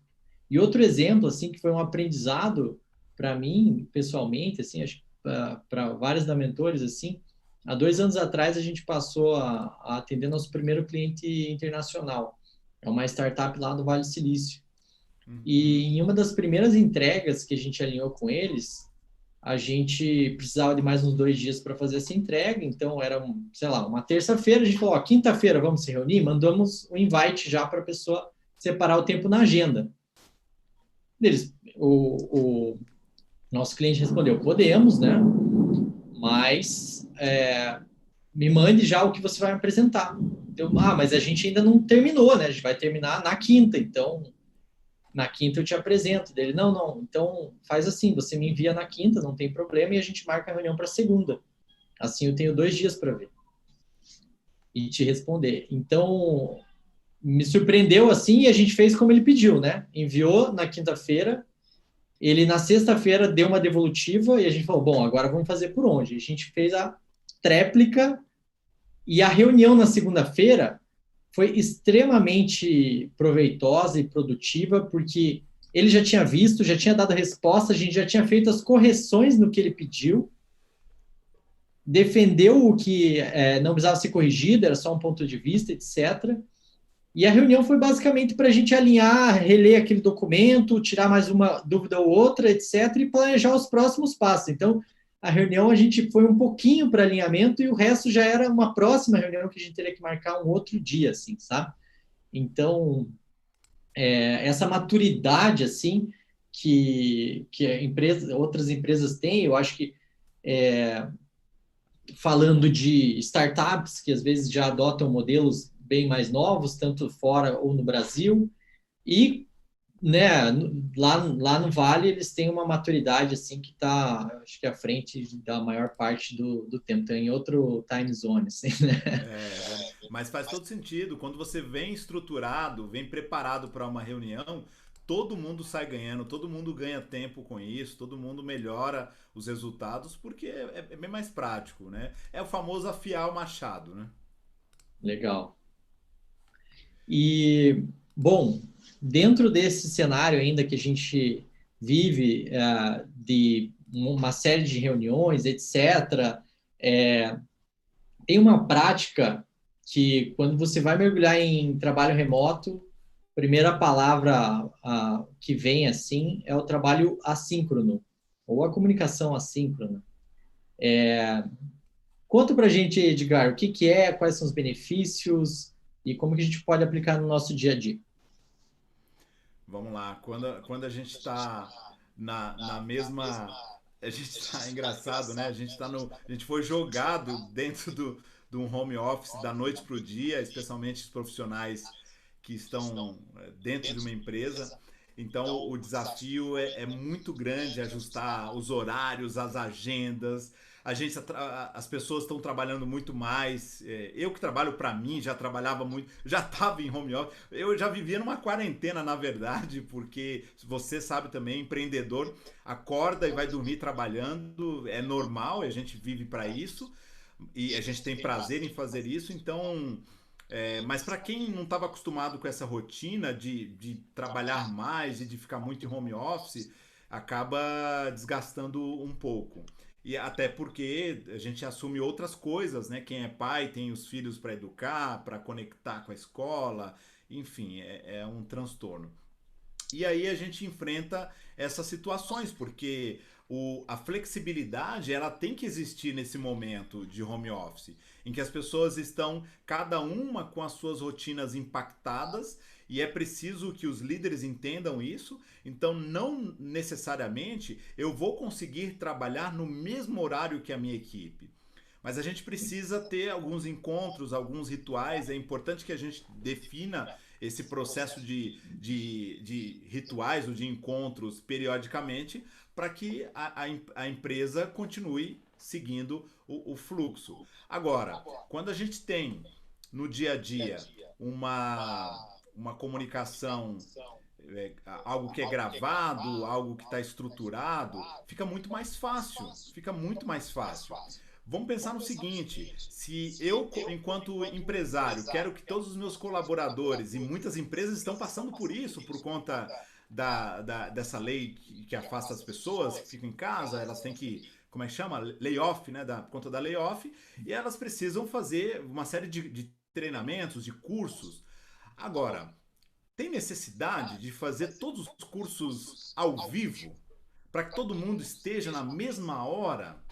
E outro exemplo, assim, que foi um aprendizado para mim, pessoalmente, assim, acho que para vários da Mentores, assim, há 2 anos atrás a gente passou a atender nosso primeiro cliente internacional. É uma startup lá do Vale do Silício. E em uma das primeiras entregas que a gente alinhou com eles, a gente precisava de mais uns 2 dias para fazer essa entrega, então era, sei lá, uma terça-feira, a gente falou, quinta-feira vamos se reunir, mandamos um invite já para a pessoa separar o tempo na agenda. O nosso cliente respondeu, podemos, né? Mas me mande já o que você vai apresentar. Mas a gente ainda não terminou, né? A gente vai terminar na quinta, então na quinta eu te apresento. Dele, não, então faz assim, você me envia na quinta, não tem problema, e a gente marca a reunião para segunda. Assim eu tenho 2 dias para ver e te responder. Então, me surpreendeu assim e a gente fez como ele pediu, né? Enviou na quinta-feira, ele na sexta-feira deu uma devolutiva e a gente falou, bom, agora vamos fazer por onde? A gente fez a tréplica e a reunião na segunda-feira foi extremamente proveitosa e produtiva, porque ele já tinha visto, já tinha dado a resposta, a gente já tinha feito as correções no que ele pediu, defendeu o que não precisava ser corrigido, era só um ponto de vista, etc. E a reunião foi basicamente para a gente alinhar, reler aquele documento, tirar mais uma dúvida ou outra, etc., e planejar os próximos passos. Então, a reunião a gente foi um pouquinho para alinhamento e o resto já era uma próxima reunião que a gente teria que marcar um outro dia, assim, sabe? Então, essa maturidade, assim, que outras empresas têm, eu acho que falando de startups que às vezes já adotam modelos bem mais novos, tanto fora ou no Brasil, e né, lá no Vale eles têm uma maturidade assim que está, acho que à frente da maior parte do tempo, tem em outro time zone, assim, né? Mas faz todo sentido. Quando você vem estruturado, vem preparado para uma reunião, todo mundo sai ganhando, todo mundo ganha tempo com isso, todo mundo melhora os resultados, porque é bem mais prático, né? É o famoso afiar o machado, né? Legal. E, bom, dentro desse cenário ainda que a gente vive, de uma série de reuniões, etc., tem uma prática que, quando você vai mergulhar em trabalho remoto, a primeira palavra que vem assim é o trabalho assíncrono, ou a comunicação assíncrona. Conta para a gente, Edgar, o que é, quais são os benefícios e como que a gente pode aplicar no nosso dia a dia. Vamos lá. Quando a gente está na mesma. A gente está engraçado, né? A gente foi jogado dentro de um home office da noite para o dia, especialmente os profissionais que estão dentro de uma empresa. Então, o desafio é muito grande ajustar os horários, as agendas. As pessoas estão trabalhando muito mais. Eu que trabalho para mim já trabalhava muito, já estava em home office. Eu já vivia numa quarentena, na verdade, porque você sabe também, empreendedor acorda e vai dormir trabalhando, é normal, a gente vive para isso e a gente tem prazer em fazer isso. Então, mas para quem não estava acostumado com essa rotina de trabalhar mais e de ficar muito em home office, acaba desgastando um pouco. E até porque a gente assume outras coisas, né? Quem é pai tem os filhos para educar, para conectar com a escola, enfim, é um transtorno. E aí a gente enfrenta essas situações, porque a flexibilidade ela tem que existir nesse momento de home office, em que as pessoas estão cada uma com as suas rotinas impactadas e é preciso que os líderes entendam isso. Então, não necessariamente eu vou conseguir trabalhar no mesmo horário que a minha equipe. Mas a gente precisa ter alguns encontros, alguns rituais. É importante que a gente defina esse processo de rituais ou de encontros periodicamente para que a empresa continue seguindo o fluxo. Agora, quando a gente tem no dia a dia uma comunicação, algo que é gravado, algo que está estruturado, fica muito mais fácil. Fica muito mais fácil. Vamos pensar no seguinte: se eu, enquanto empresário, quero que todos os meus colaboradores, e muitas empresas estão passando por isso, por conta dessa lei que afasta as pessoas que ficam em casa, elas têm que, como é que chama? Layoff, né? Por conta da layoff, e elas precisam fazer uma série de treinamentos, de cursos. Agora, tem necessidade de fazer todos os cursos ao vivo para que todo mundo esteja na mesma hora?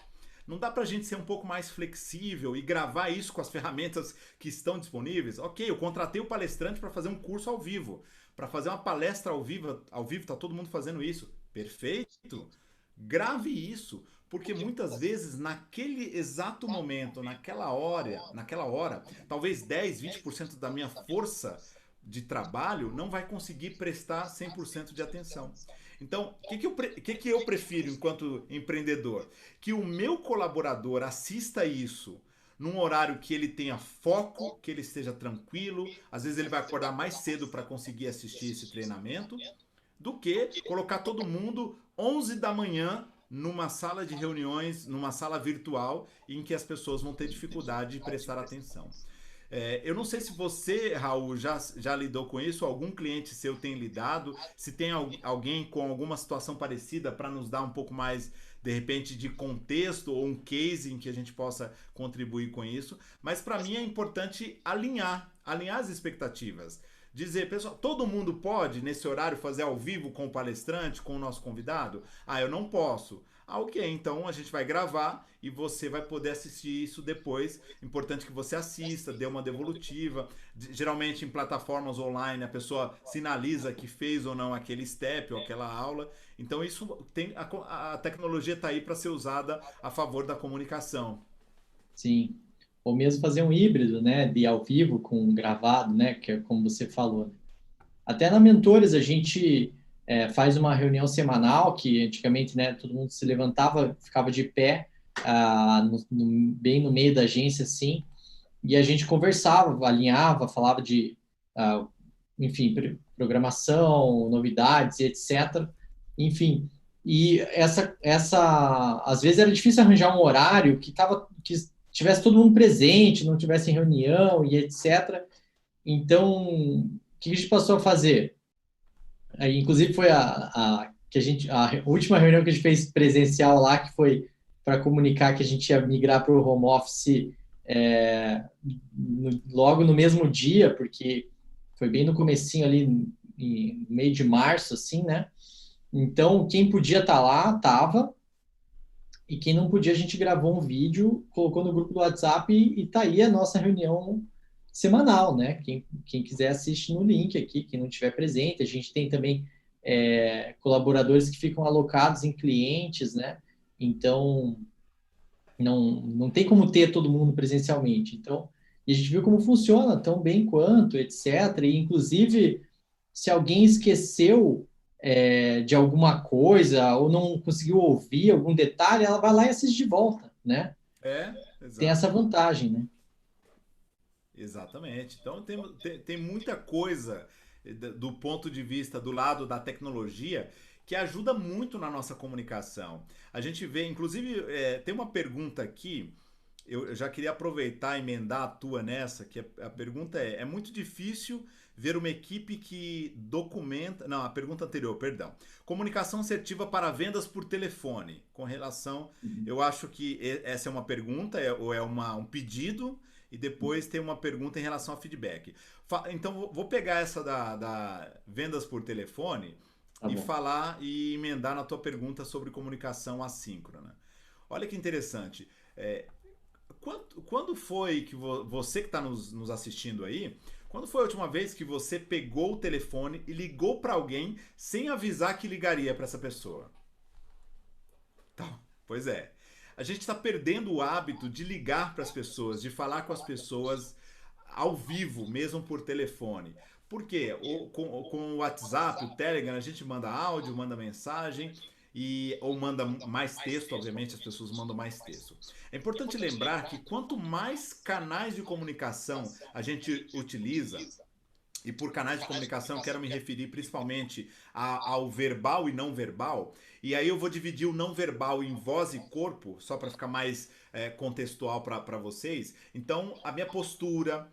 Não dá para a gente ser um pouco mais flexível e gravar isso com as ferramentas que estão disponíveis? Ok, eu contratei o palestrante para fazer um curso ao vivo, para fazer uma palestra ao vivo, tá todo mundo fazendo isso. Perfeito. Grave isso, porque muitas vezes naquele exato momento, naquela hora, talvez 10, 20% da minha força de trabalho não vai conseguir prestar 100% de atenção. Então, que eu prefiro enquanto empreendedor? Que o meu colaborador assista isso num horário que ele tenha foco, que ele esteja tranquilo, às vezes ele vai acordar mais cedo para conseguir assistir esse treinamento, do que colocar todo mundo 11 da manhã numa sala de reuniões, numa sala virtual, em que as pessoas vão ter dificuldade de prestar atenção. Eu não sei se você, Raul, já lidou com isso, algum cliente seu tem lidado, se tem alguém com alguma situação parecida para nos dar um pouco mais, de repente, de contexto ou um case em que a gente possa contribuir com isso. Mas para mim é importante alinhar as expectativas. Dizer, pessoal, todo mundo pode, nesse horário, fazer ao vivo com o palestrante, com o nosso convidado? Ah, eu não posso. Ah, ok, então a gente vai gravar e você vai poder assistir isso depois. Importante que você assista, dê uma devolutiva. Geralmente em plataformas online a pessoa sinaliza que fez ou não aquele step ou aquela aula. Então isso tem a tecnologia está aí para ser usada a favor da comunicação. Sim. Ou mesmo fazer um híbrido, né, de ao vivo com gravado, né, que é como você falou, né? Até na Mentores a gente faz uma reunião semanal que antigamente, né, todo mundo se levantava, ficava de pé, bem no meio da agência, assim, e a gente conversava, alinhava, falava de, enfim, programação, novidades, etc. Enfim, e às vezes era difícil arranjar um horário que tivesse todo mundo presente, não tivesse em reunião e etc. Então, o que a gente passou a fazer? Aí, inclusive, foi a última reunião que a gente fez presencial lá, que foi para comunicar que a gente ia migrar para o home office logo no mesmo dia, porque foi bem no comecinho ali, no meio de março, assim, né? Então, quem podia estar lá, estava, e quem não podia, a gente gravou um vídeo, colocou no grupo do WhatsApp e tá aí a nossa reunião semanal, né? Quem quiser assiste no link aqui, quem não estiver presente. A gente tem também colaboradores que ficam alocados em clientes, né? Então, não tem como ter todo mundo presencialmente. Então, e a gente viu como funciona tão bem quanto, etc. E, inclusive, se alguém esqueceu de alguma coisa ou não conseguiu ouvir algum detalhe, ela vai lá e assiste de volta, né? Tem essa Exato. vantagem, né? Exatamente. Então tem muita coisa do ponto de vista do lado da tecnologia que ajuda muito na nossa comunicação. A gente vê, inclusive, tem uma pergunta aqui, eu já queria aproveitar e emendar a tua nessa, que a pergunta é muito difícil ver uma equipe que documenta... Não, a pergunta anterior, perdão. Comunicação assertiva para vendas por telefone. Com relação... Eu acho que essa é uma pergunta, ou é um pedido, e depois tem uma pergunta em relação a feedback. Então, vou pegar essa da vendas por telefone Tá e bom. falar e emendar na tua pergunta sobre comunicação assíncrona. Olha que interessante. Quando foi que você que está nos assistindo aí, quando foi a última vez que você pegou o telefone e ligou para alguém sem avisar que ligaria para essa pessoa? Então, pois é. A gente está perdendo o hábito de ligar para as pessoas, de falar com as pessoas ao vivo, mesmo por telefone. Por quê? Com o WhatsApp, o Telegram, a gente manda áudio, manda mensagem ou manda mais texto, obviamente as pessoas mandam mais texto. É importante lembrar que quanto mais canais de comunicação a gente utiliza, e por canais de comunicação quero me referir principalmente ao verbal e não verbal. E aí eu vou dividir o não verbal em voz e corpo, só para ficar mais contextual para vocês. Então, a minha postura,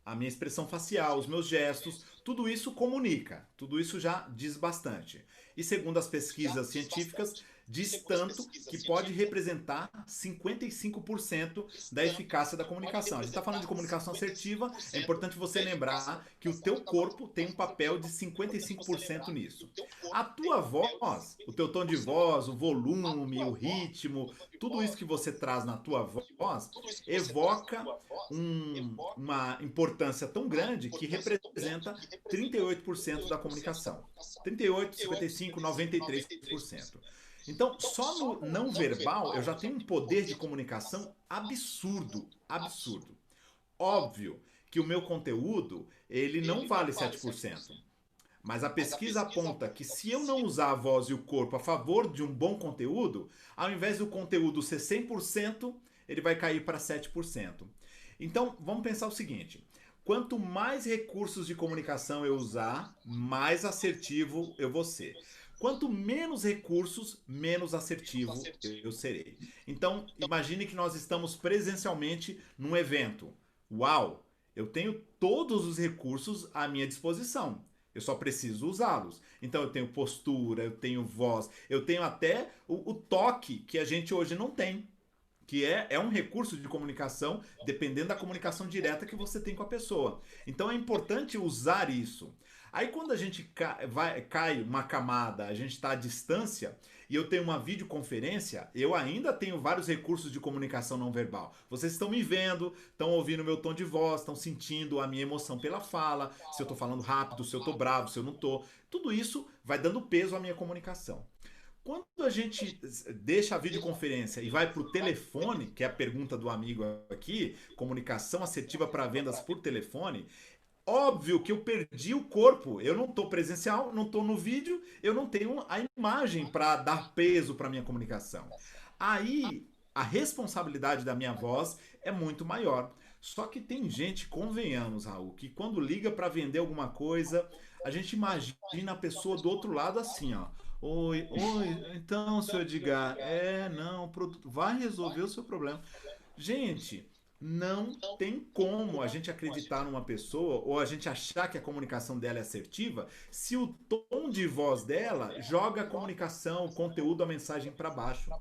a minha expressão facial, os meus gestos, tudo isso comunica, tudo isso já diz bastante. E segundo as pesquisas científicas, diz tanto que pode representar 55% da eficácia da comunicação. A gente está falando de comunicação assertiva, é importante você lembrar que o teu corpo tem um papel de 55% nisso. A tua voz, o teu tom de voz, o volume, o ritmo, tudo isso que você traz na tua voz, evoca uma importância tão grande que representa 38% da comunicação. 38, 55, 93%. Então, só no não verbal eu já tenho um poder de comunicação absurdo, absurdo. Óbvio que o meu conteúdo, ele não vale 7%. Mas a pesquisa aponta que se eu não usar a voz e o corpo a favor de um bom conteúdo, ao invés do conteúdo ser 100%, ele vai cair para 7%. Então, vamos pensar o seguinte: quanto mais recursos de comunicação eu usar, mais assertivo eu vou ser. Quanto menos recursos, menos assertivo eu serei. Então, imagine que nós estamos presencialmente num evento. Uau! Eu tenho todos os recursos à minha disposição. Eu só preciso usá-los. Então eu tenho postura, eu tenho voz, eu tenho até o toque que a gente hoje não tem, que é um recurso de comunicação, dependendo da comunicação direta que você tem com a pessoa. Então é importante usar isso. Aí quando a gente cai uma camada, a gente está à distância e eu tenho uma videoconferência, eu ainda tenho vários recursos de comunicação não verbal. Vocês estão me vendo, estão ouvindo meu tom de voz, estão sentindo a minha emoção pela fala, se eu estou falando rápido, se eu estou bravo, se eu não estou. Tudo isso vai dando peso à minha comunicação. Quando a gente deixa a videoconferência e vai para o telefone, que é a pergunta do amigo aqui, comunicação assertiva para vendas por telefone, óbvio que eu perdi o corpo. Eu não estou presencial, não estou no vídeo, eu não tenho a imagem para dar peso para minha comunicação. Aí a responsabilidade da minha voz é muito maior. Só que tem gente, convenhamos, Raul, que quando liga para vender alguma coisa, a gente imagina a pessoa do outro lado assim, ó. Oi, então, senhor Edgar, não, o produto vai resolver o seu problema. Gente, não tem como a gente acreditar numa pessoa ou a gente achar que a comunicação dela é assertiva se o tom de voz dela joga a comunicação, o conteúdo, a mensagem para baixo.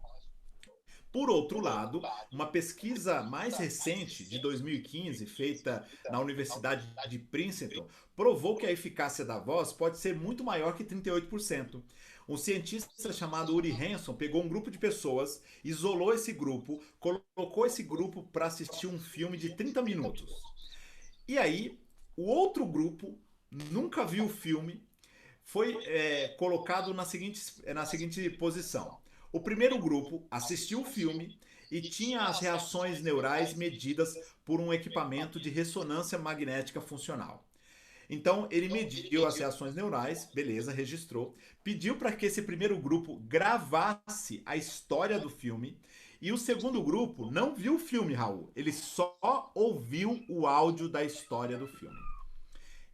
Por outro lado, uma pesquisa mais recente, de 2015, feita na Universidade de Princeton, provou que a eficácia da voz pode ser muito maior que 38%. Um cientista chamado Uri Hanson pegou um grupo de pessoas, isolou esse grupo, colocou esse grupo para assistir um filme de 30 minutos. E aí, o outro grupo nunca viu o filme, foi colocado na seguinte posição. O primeiro grupo assistiu o filme e tinha as reações neurais medidas por um equipamento de ressonância magnética funcional. Então, ele mediu as reações neurais, beleza, registrou, pediu para que esse primeiro grupo gravasse a história do filme, e o segundo grupo não viu o filme, Raul, ele só ouviu o áudio da história do filme.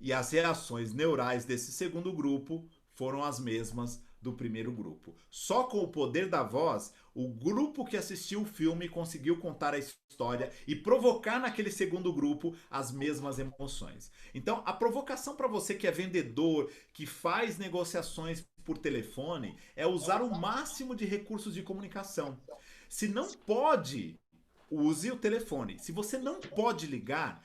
E as reações neurais desse segundo grupo foram as mesmas do primeiro grupo. Só com o poder da voz, o grupo que assistiu o filme conseguiu contar a história e provocar naquele segundo grupo as mesmas emoções. Então, a provocação para você que é vendedor, que faz negociações por telefone, é usar o máximo de recursos de comunicação. Se não pode, use o telefone. Se você não pode ligar,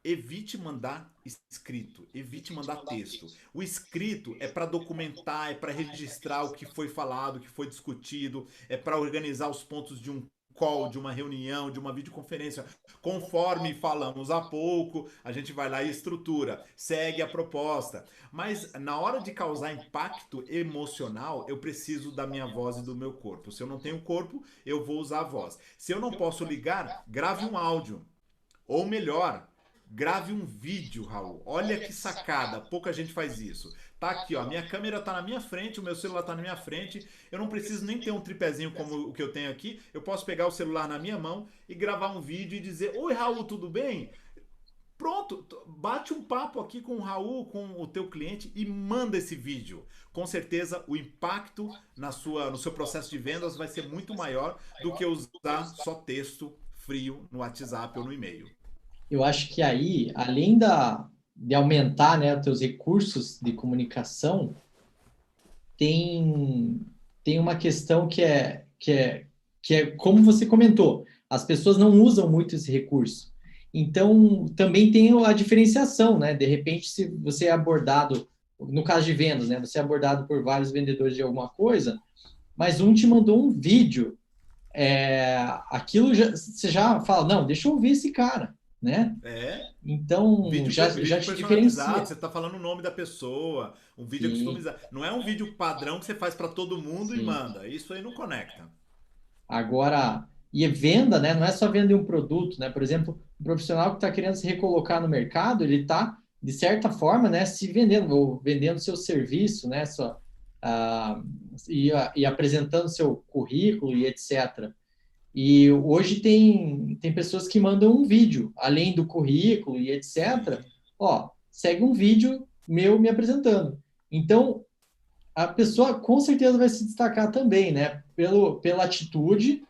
evite mandar escrito, evite mandar texto. O escrito é para documentar, é para registrar o que foi falado, o que foi discutido, é para organizar os pontos de um call, de uma reunião, de uma videoconferência. Conforme falamos há pouco, a gente vai lá e estrutura, segue a proposta. Mas na hora de causar impacto emocional, eu preciso da minha voz e do meu corpo. Se eu não tenho corpo, eu vou usar a voz. Se eu não posso ligar, grave um áudio. Ou melhor, grave um vídeo, Raul. Olha que sacada, pouca gente faz isso. Tá aqui, ó, a minha câmera tá na minha frente, o meu celular tá na minha frente. Eu não preciso nem ter um tripézinho como o que eu tenho aqui. Eu posso pegar o celular na minha mão e gravar um vídeo e dizer: "Oi, Raul, tudo bem?" Pronto, bate um papo aqui com o Raul, com o teu cliente e manda esse vídeo. Com certeza o impacto no seu processo de vendas vai ser muito maior do que usar só texto frio no WhatsApp ou no e-mail. Eu acho que aí, além de aumentar, né, os teus recursos de comunicação, tem uma questão que é como você comentou, as pessoas não usam muito esse recurso. Então, também tem a diferenciação, né? De repente, se você é abordado, no caso de vendas, né? Você é abordado por vários vendedores de alguma coisa, mas um te mandou um vídeo, aquilo você já fala, não, deixa eu ouvir esse cara, né? Então, já te diferencia. Você está falando o nome da pessoa, um vídeo Sim. customizado. Não é um vídeo padrão que você faz para todo mundo e Sim. manda. Isso aí não conecta. Agora, e venda, né? Não é só vender um produto, né? Por exemplo, o profissional que está querendo se recolocar no mercado, ele está, de certa forma, né, se vendendo, ou vendendo seu serviço, né? E apresentando seu currículo e etc. E hoje tem pessoas que mandam um vídeo, além do currículo e etc. Sim. Ó, segue um vídeo meu me apresentando. Então, a pessoa com certeza vai se destacar também, né? Pela atitude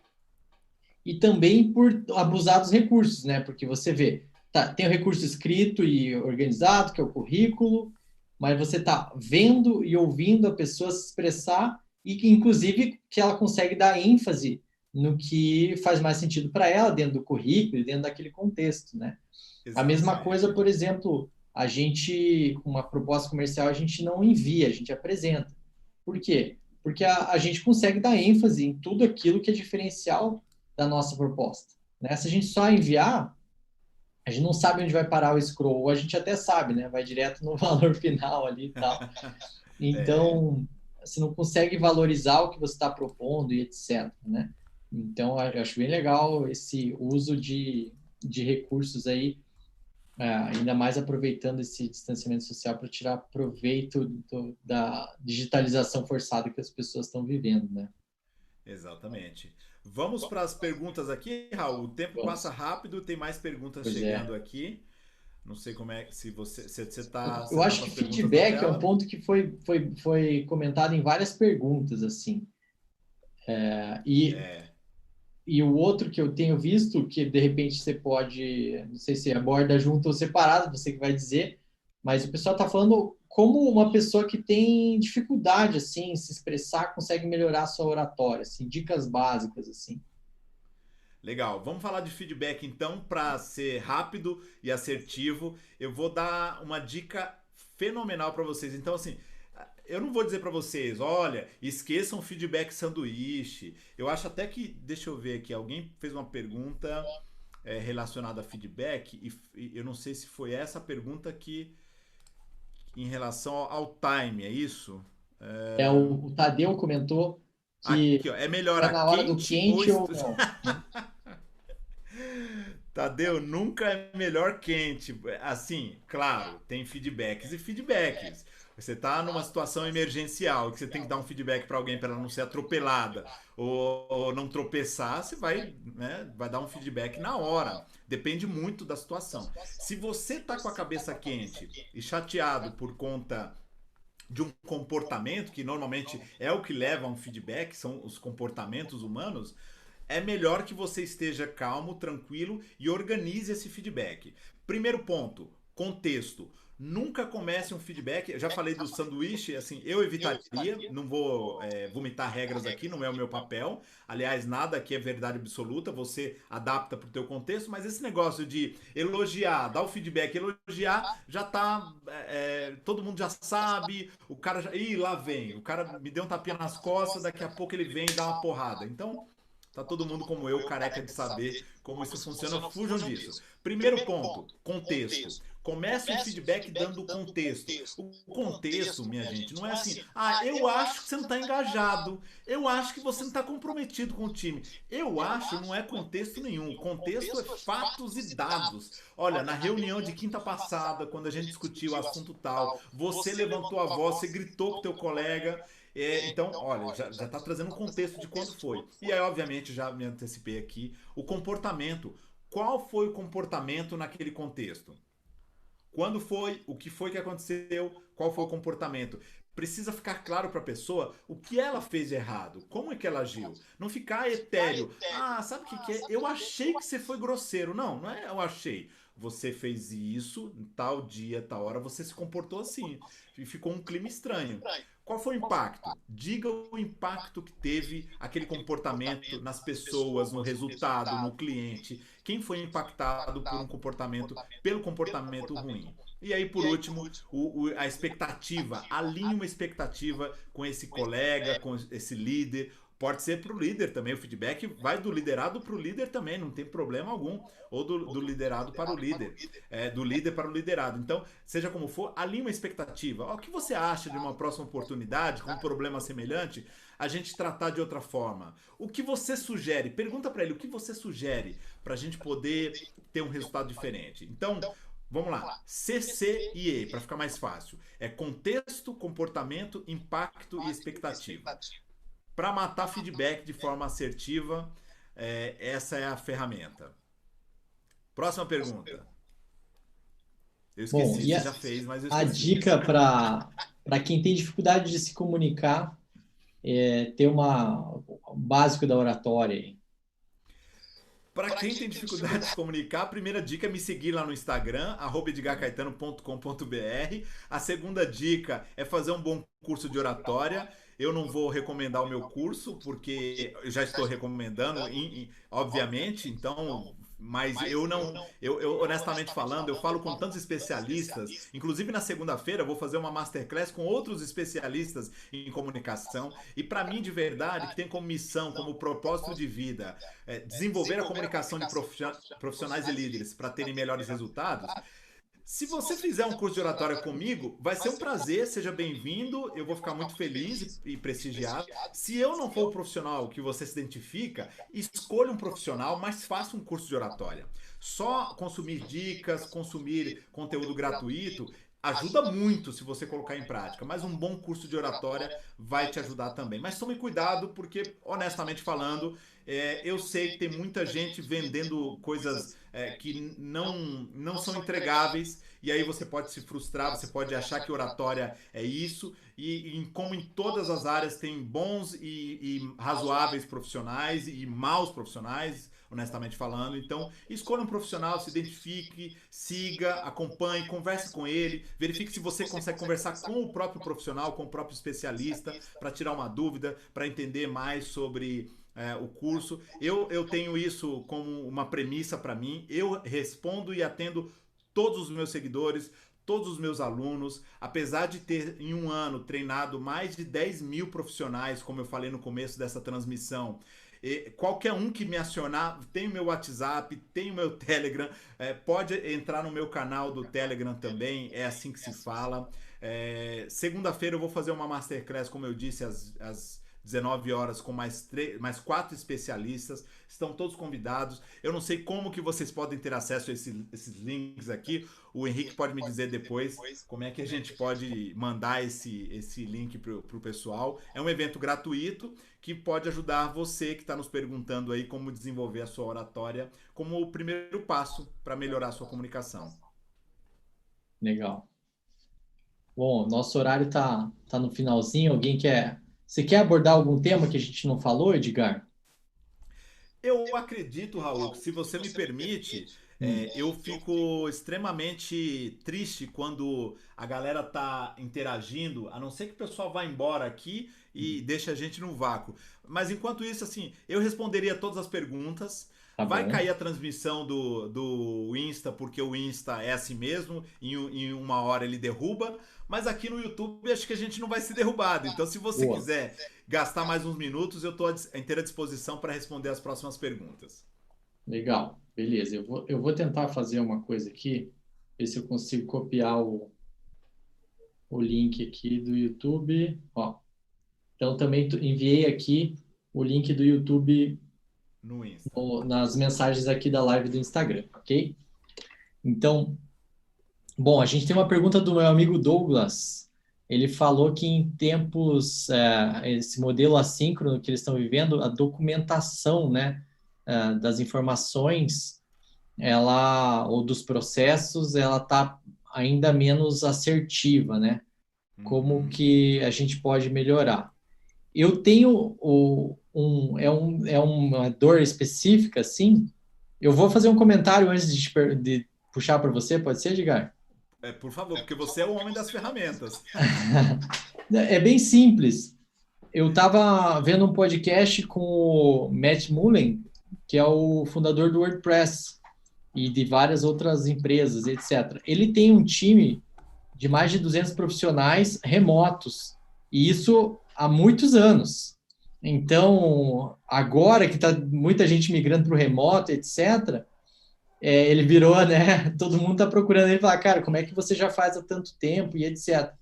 e também por abusar dos recursos, né? Porque você vê, tá, tem o recurso escrito e organizado, que é o currículo, mas você está vendo e ouvindo a pessoa se expressar e que, inclusive, que ela consegue dar ênfase no que faz mais sentido para ela dentro do currículo e dentro daquele contexto, né? A mesma Exatamente. coisa, por exemplo, a gente, com uma proposta comercial, a gente não envia, a gente apresenta. Por quê? Porque a gente consegue dar ênfase em tudo aquilo que é diferencial da nossa proposta, né? Se a gente só enviar, a gente não sabe onde vai parar o scroll, ou a gente até sabe, né? Vai direto no valor final ali e tal. É, Então, você não consegue valorizar o que você está propondo e etc, né? Então, eu acho bem legal esse uso de recursos aí, ainda mais aproveitando esse distanciamento social para tirar proveito da digitalização forçada que as pessoas estão vivendo, né? exatamente. Vamos para as perguntas aqui, Raul. O tempo passa Vamos. rápido, tem mais perguntas Pois é. chegando aqui. Não sei como é que se você Eu tá acho com que as perguntas na feedback é um tela. ponto que foi comentado em várias perguntas, assim. E, É, e o outro que eu tenho visto, que de repente você pode, não sei se aborda junto ou separado, você que vai dizer, mas o pessoal está falando como uma pessoa que tem dificuldade, assim, em se expressar, consegue melhorar a sua oratória, assim, dicas básicas, assim. legal. Vamos falar de feedback então para ser rápido e assertivo. Eu vou dar uma dica fenomenal para vocês. Então assim, eu não vou dizer para vocês, olha, esqueçam o feedback sanduíche. Eu acho até que, deixa eu ver aqui, alguém fez uma pergunta. relacionado a feedback, e eu não sei se foi essa a pergunta que, em relação ao time, é isso? O Tadeu comentou que Aqui, ó, é melhor é a na hora do quente ou... quente ou não, né? Tadeu, nunca é melhor quente. Assim, claro, tem feedbacks e feedbacks. Você tá numa situação emergencial que você tem que dar um feedback para alguém para ela não ser atropelada ou não tropeçar, você vai, né, vai dar um feedback na hora. Depende muito da situação. Se você tá com a cabeça quente e chateado por conta de um comportamento, que normalmente é o que leva a um feedback, são os comportamentos humanos, é melhor que você esteja calmo, tranquilo e organize esse feedback. Primeiro ponto, contexto. Nunca comece um feedback. Eu já falei do sanduíche, assim, eu evitaria, não vou vomitar regras aqui, não é o meu papel. Aliás, nada aqui é verdade absoluta, você adapta para o teu contexto, mas esse negócio de elogiar, dar o feedback, elogiar, já tá. Todo mundo já sabe, o cara já. Ih, lá vem. O cara me deu um tapinha nas costas, daqui a pouco ele vem e dá uma porrada. Então, tá todo mundo como eu, careca de saber como isso funciona. Fujam disso. Primeiro ponto, contexto. Comece um feedback dando contexto. O contexto, minha gente, não é assim, eu acho que você não está engajado, eu acho que você não está comprometido com o time. Eu acho não é contexto nenhum. Contexto é fatos e dados. Olha, na reunião de quinta passada, quando a gente discutiu o assunto tal, você levantou a voz, você gritou com teu colega. Então, olha, já está trazendo um contexto de quando foi. E aí, obviamente, já me antecipei aqui, o comportamento. Qual foi o comportamento naquele contexto? Quando foi? O que foi que aconteceu? Qual foi o comportamento? Precisa ficar claro para a pessoa o que ela fez de errado, como é que ela agiu. Não ficar etéreo. Sabe o que é? Eu achei que você foi grosseiro. Não, não é eu achei. Você fez isso, tal dia, tal hora, você se comportou assim. E ficou um clima estranho. Qual foi o impacto? Diga o impacto que teve aquele comportamento nas pessoas, no resultado, no cliente. Quem foi impactado por um comportamento, pelo comportamento ruim? E aí, por último, a expectativa. Alinhe uma expectativa com esse colega, com esse líder. Pode ser para o líder também. O feedback vai do liderado para o líder também, não tem problema algum. Ou do liderado para o líder. Do líder para o liderado. Então, seja como for, alinhe uma expectativa. O que você acha de uma próxima oportunidade com um problema semelhante? A gente tratar de outra forma. O que você sugere? Pergunta para ele o que você sugere para a gente poder ter um resultado diferente. Então, vamos lá. CC e E, para ficar mais fácil. É contexto, comportamento, impacto e expectativa. Para matar feedback de forma assertiva, essa é a ferramenta. Próxima pergunta. Eu Bom, esqueci, e você já fez, mas eu a esqueci. dica para quem tem dificuldade de se comunicar é ter um básico da oratória aí. Para quem tem dificuldade de se comunicar, a primeira dica é me seguir lá no Instagram, edgarcaetano.com.br. A segunda dica é fazer um bom curso de oratória. Eu não vou recomendar o meu curso, porque eu já estou recomendando, obviamente, então. Mas eu não. Eu, honestamente falando, eu falo com tantos especialistas. Inclusive, na segunda-feira, eu vou fazer uma masterclass com outros especialistas em comunicação. E para mim, de verdade, que tem como missão, como propósito de vida, desenvolver a comunicação de profissionais e líderes para terem melhores resultados. Se você fizer um curso de oratória comigo, vai ser um prazer, seja bem-vindo, eu vou ficar muito feliz e prestigiado. Se eu não for o profissional que você se identifica, escolha um profissional, mas faça um curso de oratória. Só consumir dicas, consumir conteúdo gratuito, ajuda muito se você colocar em prática, mas um bom curso de oratória vai te ajudar também. Mas tome cuidado, porque, honestamente falando, eu sei que tem muita gente vendendo coisas que não são entregáveis, e aí você pode se frustrar, você pode achar que oratória é isso, e como em todas as áreas tem bons e razoáveis profissionais e maus profissionais, honestamente falando. Então, escolha um profissional, se identifique, siga, acompanhe, converse com ele, verifique se você consegue conversar com o próprio profissional, com o próprio especialista, para tirar uma dúvida, para entender mais sobre o curso. Eu tenho isso como uma premissa para mim. Eu respondo e atendo todos os meus seguidores, todos os meus alunos, apesar de ter em um ano treinado mais de 10 mil profissionais, como eu falei no começo dessa transmissão. Qualquer um que me acionar, tem o meu WhatsApp, tem o meu Telegram, pode entrar no meu canal do Telegram também, é assim que se fala. Segunda-feira eu vou fazer uma Masterclass, como eu disse, às 19 horas, com mais 4 especialistas. Estão todos convidados. Eu não sei como que vocês podem ter acesso a esses links aqui. O Henrique pode me dizer depois como é que a gente pode mandar esse link para o pessoal. É um evento gratuito que pode ajudar você que está nos perguntando aí como desenvolver a sua oratória como o primeiro passo para melhorar a sua comunicação. Legal. Bom, nosso horário tá no finalzinho. Você quer abordar algum tema que a gente não falou, Edgar? Eu acredito, Raul, que se você me permite, eu fico extremamente triste quando a galera tá interagindo, a não ser que o pessoal vá embora aqui e deixe a gente no vácuo. Mas enquanto isso, assim, eu responderia todas as perguntas. Tá Vai bom. cair a transmissão do Insta, porque o Insta é assim mesmo, em uma hora ele derruba, mas aqui no YouTube acho que a gente não vai ser derrubado. Então, se você Boa. quiser gastar mais uns minutos, eu estou à inteira disposição para responder as próximas perguntas. Legal. Beleza. Eu vou tentar fazer uma coisa aqui, ver se eu consigo copiar o link aqui do YouTube. Ó, então, também enviei aqui o link do YouTube No Insta. nas mensagens aqui da live do Instagram, ok? Então, bom, a gente tem uma pergunta do meu amigo Douglas. Ele falou que em tempos, esse modelo assíncrono que eles estão vivendo, a documentação, né, das informações, ou dos processos, ela está ainda menos assertiva, né? Como que a gente pode melhorar? Eu tenho uma dor específica, assim. Eu vou fazer um comentário antes de puxar para você, pode ser, Edgar? Por favor, porque você é o homem das ferramentas. É bem simples. Eu estava vendo um podcast com o Matt Mullen, que é o fundador do WordPress e de várias outras empresas, etc. Ele tem um time de mais de 200 profissionais remotos, e isso há muitos anos. Então, agora que está muita gente migrando para o remoto, etc., ele virou, né? Todo mundo está procurando ele e falar, cara, como é que você já faz há tanto tempo e etc.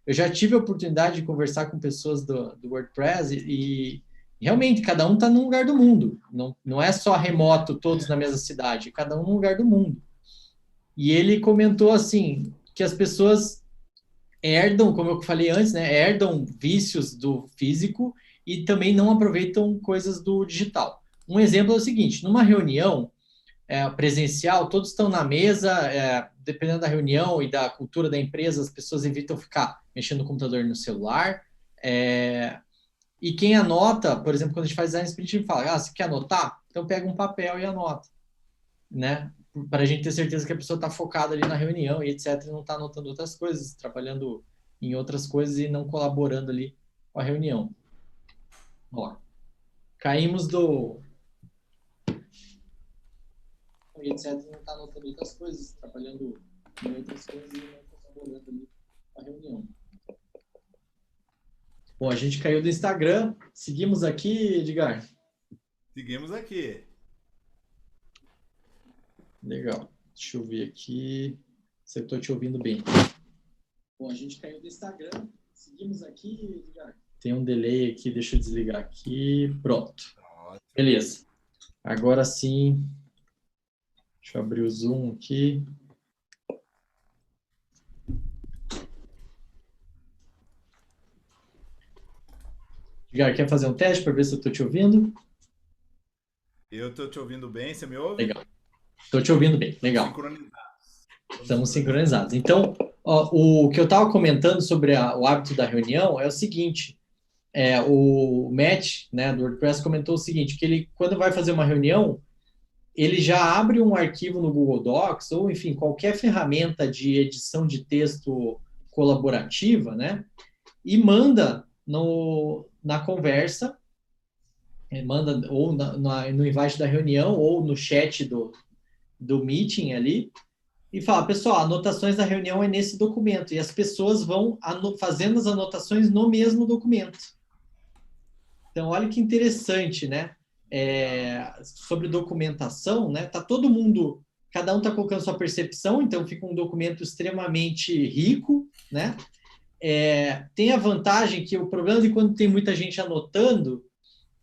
Eu já tive a oportunidade de conversar com pessoas do WordPress e realmente cada um está num lugar do mundo. Não é só remoto, todos na mesma cidade, cada um num lugar do mundo. E ele comentou assim que as pessoas herdam, como eu falei antes, né? Herdam vícios do físico e também não aproveitam coisas do digital. Um exemplo é o seguinte: numa reunião presencial, todos estão na mesa, dependendo da reunião e da cultura da empresa, as pessoas evitam ficar mexendo no computador e no celular. E quem anota, por exemplo, quando a gente faz design sprint, a gente fala, você quer anotar? Então pega um papel e anota, né? Para a gente ter certeza que a pessoa está focada ali na reunião e etc, e não está anotando outras coisas, trabalhando em outras coisas e não colaborando ali com a reunião. Ó, caímos do... e etc, não está anotando outras coisas, trabalhando em outras coisas e não colaborando ali com a reunião. Bom, a gente caiu do Instagram. Seguimos aqui, Edgar? Seguimos aqui. Legal. Deixa eu ver aqui se eu estou te ouvindo bem. Bom, a gente caiu do Instagram. Seguimos aqui, Edgar? Tem um delay aqui, deixa eu desligar aqui. Pronto. Beleza. Agora sim. Deixa eu abrir o Zoom aqui. Edgar, quer fazer um teste para ver se eu estou te ouvindo? Eu estou te ouvindo bem, você me ouve? Legal. Estou te ouvindo bem, legal. Estamos sincronizados. Então, o que eu estava comentando sobre o hábito da reunião é o seguinte, o Matt, né, do WordPress, comentou o seguinte, que ele, quando vai fazer uma reunião, ele já abre um arquivo no Google Docs, ou, enfim, qualquer ferramenta de edição de texto colaborativa, né, e manda na conversa, manda ou no invite da reunião, ou no chat do meeting ali, e fala, pessoal, anotações da reunião é nesse documento, e as pessoas vão fazendo as anotações no mesmo documento. Então, olha que interessante, né? sobre documentação, né? Tá todo mundo, cada um está colocando sua percepção, então fica um documento extremamente rico, né? Tem a vantagem que o problema de quando tem muita gente anotando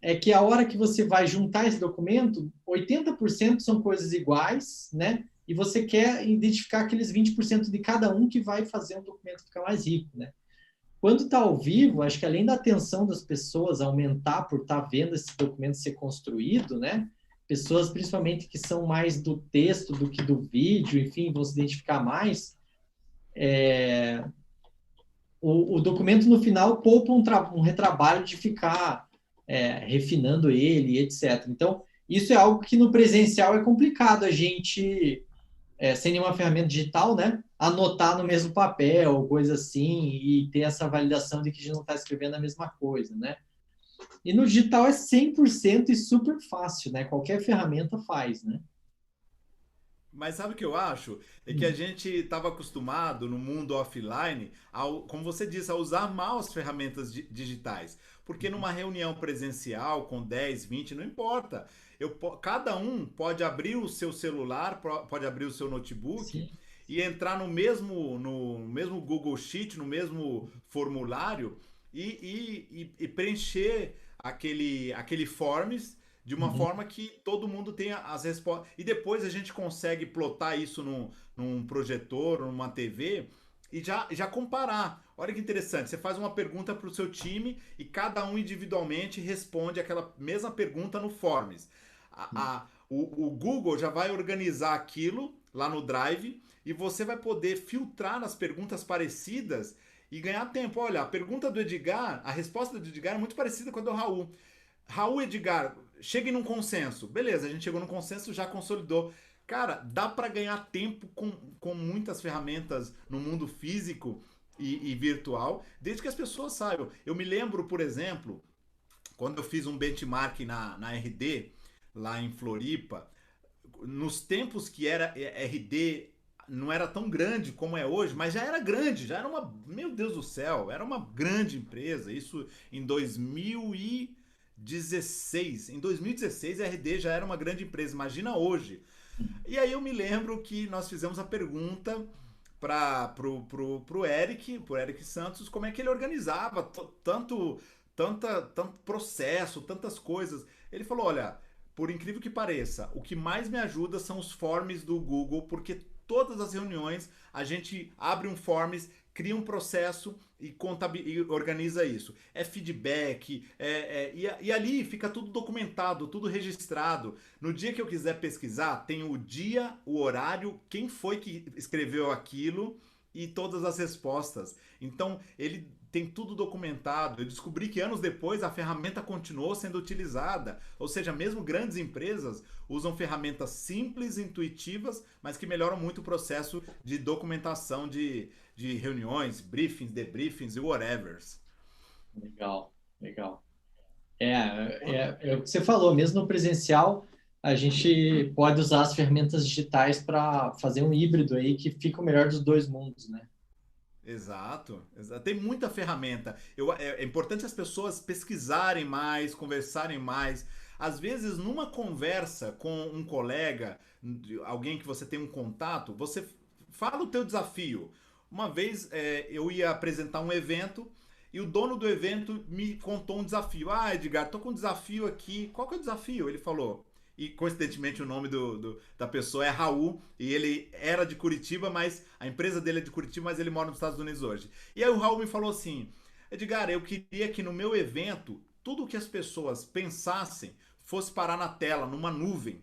é que a hora que você vai juntar esse documento, 80% são coisas iguais, né? E você quer identificar aqueles 20% de cada um que vai fazer um documento ficar mais rico, né? Quando está ao vivo, acho que além da atenção das pessoas aumentar por estar vendo esse documento ser construído, né? Pessoas principalmente que são mais do texto do que do vídeo, enfim, vão se identificar mais. O documento no final poupa um retrabalho de ficar refinando ele, etc. Então, isso é algo que no presencial é complicado a gente, sem nenhuma ferramenta digital, né? Anotar no mesmo papel, coisa assim, e ter essa validação de que a gente não está escrevendo a mesma coisa, né? E no digital é 100% e super fácil, né? Qualquer ferramenta faz, né? Mas sabe o que eu acho? É que a gente estava acostumado no mundo offline, como você disse, a usar mal as ferramentas digitais. Porque numa reunião presencial com 10, 20, não importa. Cada um pode abrir o seu celular, pode abrir o seu notebook Sim. e entrar no mesmo Google Sheet, no mesmo formulário e preencher aquele forms de uma Uhum. forma que todo mundo tenha as respostas. E depois a gente consegue plotar isso num projetor, numa TV e já comparar. Olha que interessante, você faz uma pergunta para o seu time e cada um individualmente responde aquela mesma pergunta no Forms. O Google já vai organizar aquilo lá no Drive e você vai poder filtrar nas perguntas parecidas e ganhar tempo. Olha, a pergunta do Edgar, a resposta do Edgar é muito parecida com a do Raul. Raul e Edgar, cheguem num consenso. Beleza, a gente chegou num consenso, já consolidou. Cara, dá para ganhar tempo com muitas ferramentas no mundo físico e virtual, desde que as pessoas saibam. Eu me lembro, por exemplo, quando eu fiz um benchmark na RD, lá em Floripa, nos tempos que era RD não era tão grande como é hoje, mas já era grande, já era uma, meu Deus do céu, era uma grande empresa. Isso em 2016. Em 2016 a RD já era uma grande empresa, imagina hoje. E aí eu me lembro que nós fizemos a pergunta pro Eric Santos, como é que ele organizava tanto processo, tantas coisas. Ele falou, olha, por incrível que pareça, o que mais me ajuda são os forms do Google, porque todas as reuniões a gente abre um forms, cria um processo e organiza isso. É feedback, e ali fica tudo documentado, tudo registrado. No dia que eu quiser pesquisar, tem o dia, o horário, quem foi que escreveu aquilo e todas as respostas. Então, ele tem tudo documentado. Eu descobri que anos depois a ferramenta continuou sendo utilizada. Ou seja, mesmo grandes empresas usam ferramentas simples, intuitivas, mas que melhoram muito o processo de documentação de reuniões, briefings, debriefings e whatever. Legal, legal. É o que você falou, mesmo no presencial, a gente pode usar as ferramentas digitais para fazer um híbrido aí que fica o melhor dos dois mundos, né? Exato, exato. Tem muita ferramenta. É importante as pessoas pesquisarem mais, conversarem mais. Às vezes, numa conversa com um colega, alguém que você tem um contato, você fala o teu desafio. Uma vez eu ia apresentar um evento e o dono do evento me contou um desafio. Ah, Edgar, tô com um desafio aqui. Qual que é o desafio? Ele falou. E coincidentemente o nome da pessoa é Raul, e ele era de Curitiba, mas a empresa dele é de Curitiba, mas ele mora nos Estados Unidos hoje. E aí o Raul me falou assim: Edgar, eu queria que no meu evento tudo que as pessoas pensassem fosse parar na tela, numa nuvem. Eu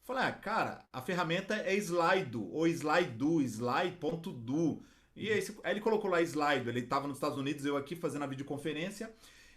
falei, cara, a ferramenta é Slido, ou Slido, Slide.do. E aí ele colocou lá Slido, ele estava nos Estados Unidos, eu aqui fazendo a videoconferência.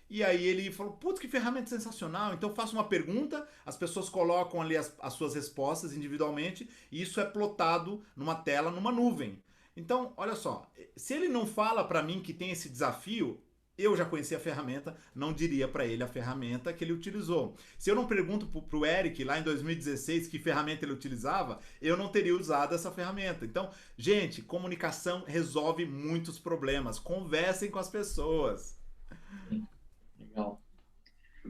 E aí ele falou, putz, que ferramenta sensacional. Então eu faço uma pergunta, as pessoas colocam ali as suas respostas individualmente, e isso é plotado numa tela, numa nuvem. Então, olha só, se ele não fala para mim que tem esse desafio, eu já conhecia a ferramenta, não diria para ele a ferramenta que ele utilizou. Se eu não pergunto pro Eric lá em 2016 que ferramenta ele utilizava, eu não teria usado essa ferramenta. Então, gente, comunicação resolve muitos problemas. Conversem com as pessoas. Legal.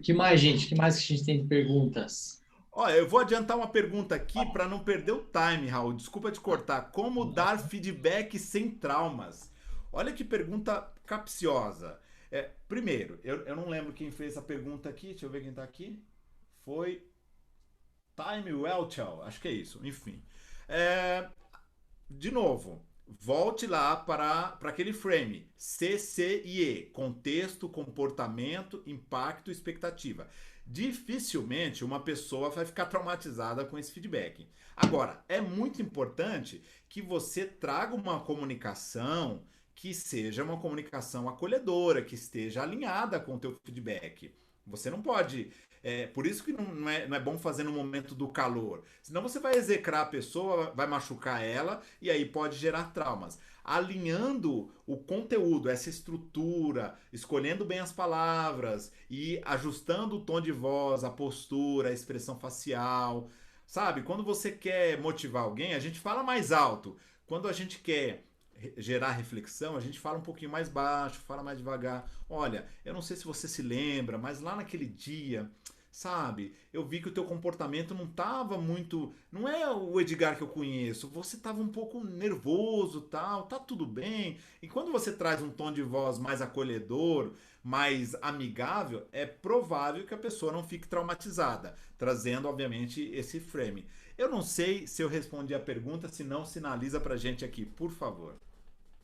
Que mais, gente? Que mais que a gente tem de perguntas? Olha, eu vou adiantar uma pergunta aqui para não perder o time, Raul. Desculpa te cortar. Como dar feedback sem traumas? Olha que pergunta capciosa. Primeiro, eu não lembro quem fez essa pergunta aqui. Deixa eu ver quem está aqui. Foi Time Welchel, acho que é isso. Enfim. É, de novo, volte lá para aquele frame. CCIE, contexto, comportamento, impacto, expectativa. Dificilmente uma pessoa vai ficar traumatizada com esse feedback. Agora, é muito importante que você traga uma comunicação que seja uma comunicação acolhedora, que esteja alinhada com o teu feedback. Você não pode. Por isso que não é bom fazer no momento do calor. Senão você vai execrar a pessoa, vai machucar ela e aí pode gerar traumas. Alinhando o conteúdo, essa estrutura, escolhendo bem as palavras e ajustando o tom de voz, a postura, a expressão facial. Sabe, quando você quer motivar alguém, a gente fala mais alto. Quando a gente quer gerar reflexão, a gente fala um pouquinho mais baixo, fala mais devagar. Olha, eu não sei se você se lembra, mas lá naquele dia, sabe, eu vi que o teu comportamento não estava muito, não é o Edgar que eu conheço, você estava um pouco nervoso, tal, tá tudo bem. E quando você traz um tom de voz mais acolhedor, mais amigável, é provável que a pessoa não fique traumatizada, trazendo obviamente esse frame. Eu não sei se eu respondi a pergunta, se não, sinaliza pra gente aqui, por favor.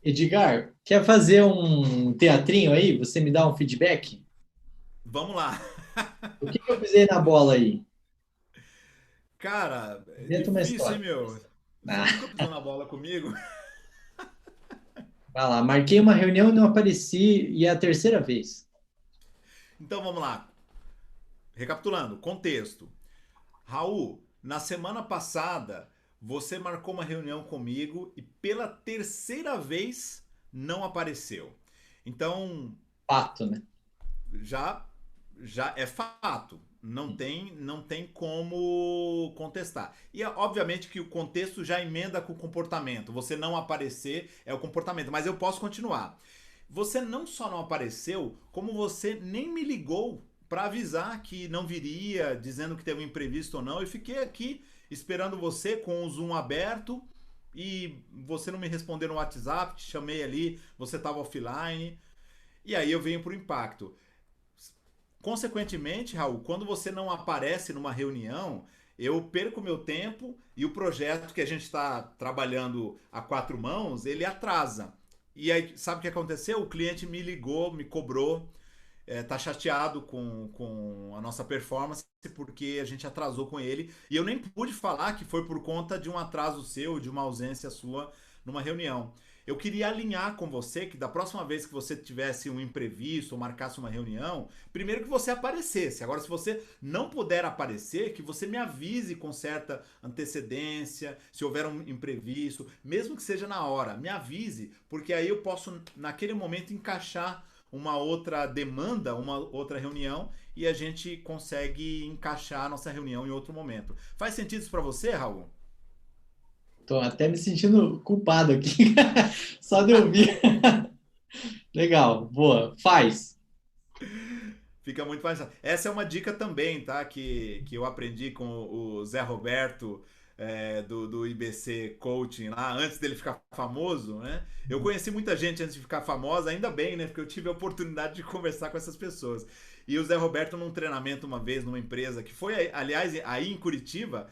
Edgar, quer fazer um teatrinho aí? Você me dá um feedback? Vamos lá. O que que eu pisei na bola aí? Cara, é Inventa uma difícil, hein, história. meu? Você Ah, nunca pisou na bola comigo? vai lá, marquei uma reunião e não apareci, e é a terceira vez. Então vamos lá. Recapitulando, contexto. Raul, na semana passada, você marcou uma reunião comigo e pela terceira vez não apareceu. Então, Fato, né? já já é fato. Não tem como contestar. E obviamente que o contexto já emenda com o comportamento. Você não aparecer é o comportamento, mas eu posso continuar. Você não só não apareceu, como você nem me ligou para avisar que não viria, dizendo que teve um imprevisto ou não. Eu fiquei aqui esperando você com o Zoom aberto e você não me respondeu no WhatsApp, te chamei ali, você estava offline. E aí eu venho para o impacto. Consequentemente, Raul, quando você não aparece numa reunião, eu perco meu tempo e o projeto que a gente está trabalhando a quatro mãos, ele atrasa. E aí, sabe o que aconteceu? O cliente me ligou, me cobrou, tá chateado com a nossa performance porque a gente atrasou com ele. E eu nem pude falar que foi por conta de um atraso seu, de uma ausência sua numa reunião. Eu queria alinhar com você que da próxima vez que você tivesse um imprevisto ou marcasse uma reunião, primeiro que você aparecesse. Agora, se você não puder aparecer, que você me avise com certa antecedência, se houver um imprevisto, mesmo que seja na hora, me avise, porque aí eu posso, naquele momento, encaixar uma outra demanda, uma outra reunião e a gente consegue encaixar a nossa reunião em outro momento. Faz sentido isso para você, Raul? Tô até me sentindo culpado aqui, só de ouvir. Legal, boa, faz. Fica muito mais fácil. Essa é uma dica também, tá? Que eu aprendi com o Zé Roberto do IBC Coaching lá, antes dele ficar famoso, né? Eu conheci muita gente antes de ficar famosa, ainda bem, né? Porque eu tive a oportunidade de conversar com essas pessoas. E o Zé Roberto, num treinamento uma vez, numa empresa, que foi, aliás, aí em Curitiba,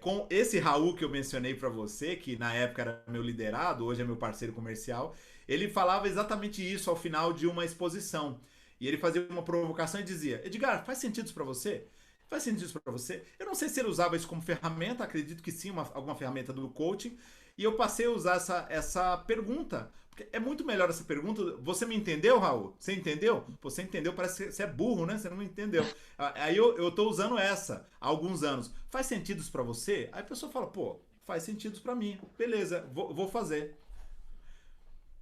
com esse Raul que eu mencionei para você, que na época era meu liderado, hoje é meu parceiro comercial, ele falava exatamente isso ao final de uma exposição. E ele fazia uma provocação e dizia: Edgar, faz sentido isso para você? Faz sentido isso para você? Eu não sei se ele usava isso como ferramenta, acredito que sim, alguma ferramenta do coaching. E eu passei a usar essa pergunta. Porque é muito melhor essa pergunta. Você me entendeu, Raul? Você entendeu? Você entendeu, parece que você é burro, né? Você não entendeu. Aí eu tô usando essa há alguns anos. Faz sentido isso para você? Aí a pessoa fala: pô, faz sentido para mim. Beleza, vou fazer.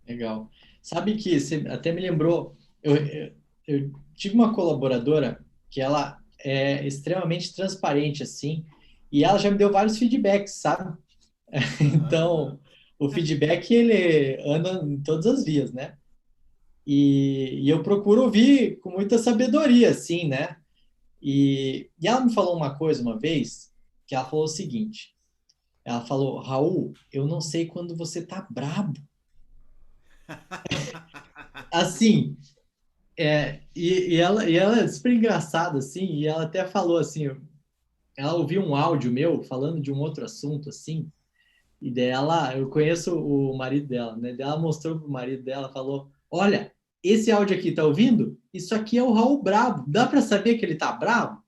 Legal. Sabe que você até me lembrou, eu tive uma colaboradora que ela é extremamente transparente, assim, e ela já me deu vários feedbacks, sabe? Aham. Então, o feedback, ele anda em todas as vias, né? e eu procuro ouvir com muita sabedoria, assim, né? E ela me falou uma coisa uma vez, que ela falou o seguinte, ela falou, Raul, eu não sei quando você tá brabo. Assim, e ela é super engraçada, assim, e ela até falou assim, ela ouviu um áudio meu falando de um outro assunto, assim, e dela, eu conheço o marido dela, né? Daí ela mostrou pro marido dela, falou, olha, esse áudio aqui, tá ouvindo? Isso aqui é o Raul bravo. Dá para saber que ele tá bravo?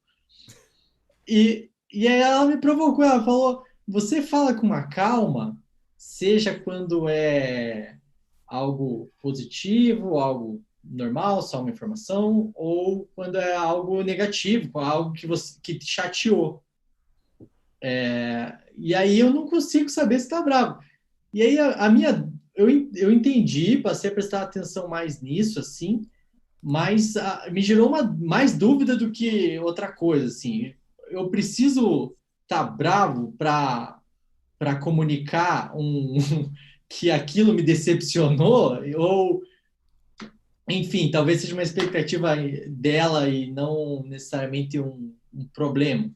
E aí ela me provocou, ela falou, você fala com uma calma, seja quando é algo positivo, algo normal, só uma informação, ou quando é algo negativo, algo que você que te chateou. E aí eu não consigo saber se está bravo. E aí eu entendi, passei a prestar atenção mais nisso, assim, mas me gerou mais dúvida do que outra coisa, assim. Eu preciso estar bravo para comunicar que aquilo me decepcionou, ou, enfim, talvez seja uma expectativa dela e não necessariamente um problema.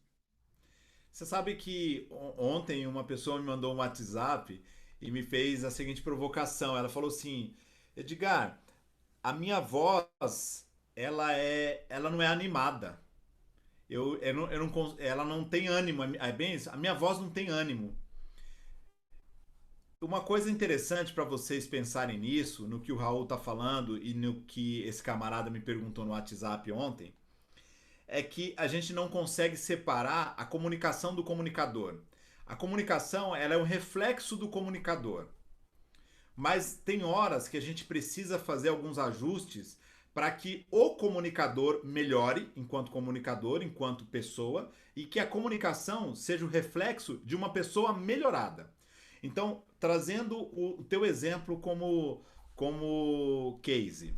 Você sabe que ontem uma pessoa me mandou um WhatsApp e me fez a seguinte provocação. Ela falou assim: Edgar, a minha voz, ela não é animada. Eu não, ela não tem ânimo. É bem isso? A minha voz não tem ânimo. Uma coisa interessante para vocês pensarem nisso, no que o Raul tá falando e no que esse camarada me perguntou no WhatsApp ontem, é que a gente não consegue separar a comunicação do comunicador. A comunicação, ela é um reflexo do comunicador. Mas tem horas que a gente precisa fazer alguns ajustes para que o comunicador melhore enquanto comunicador, enquanto pessoa, e que a comunicação seja o reflexo de uma pessoa melhorada. Então, trazendo o teu exemplo como case.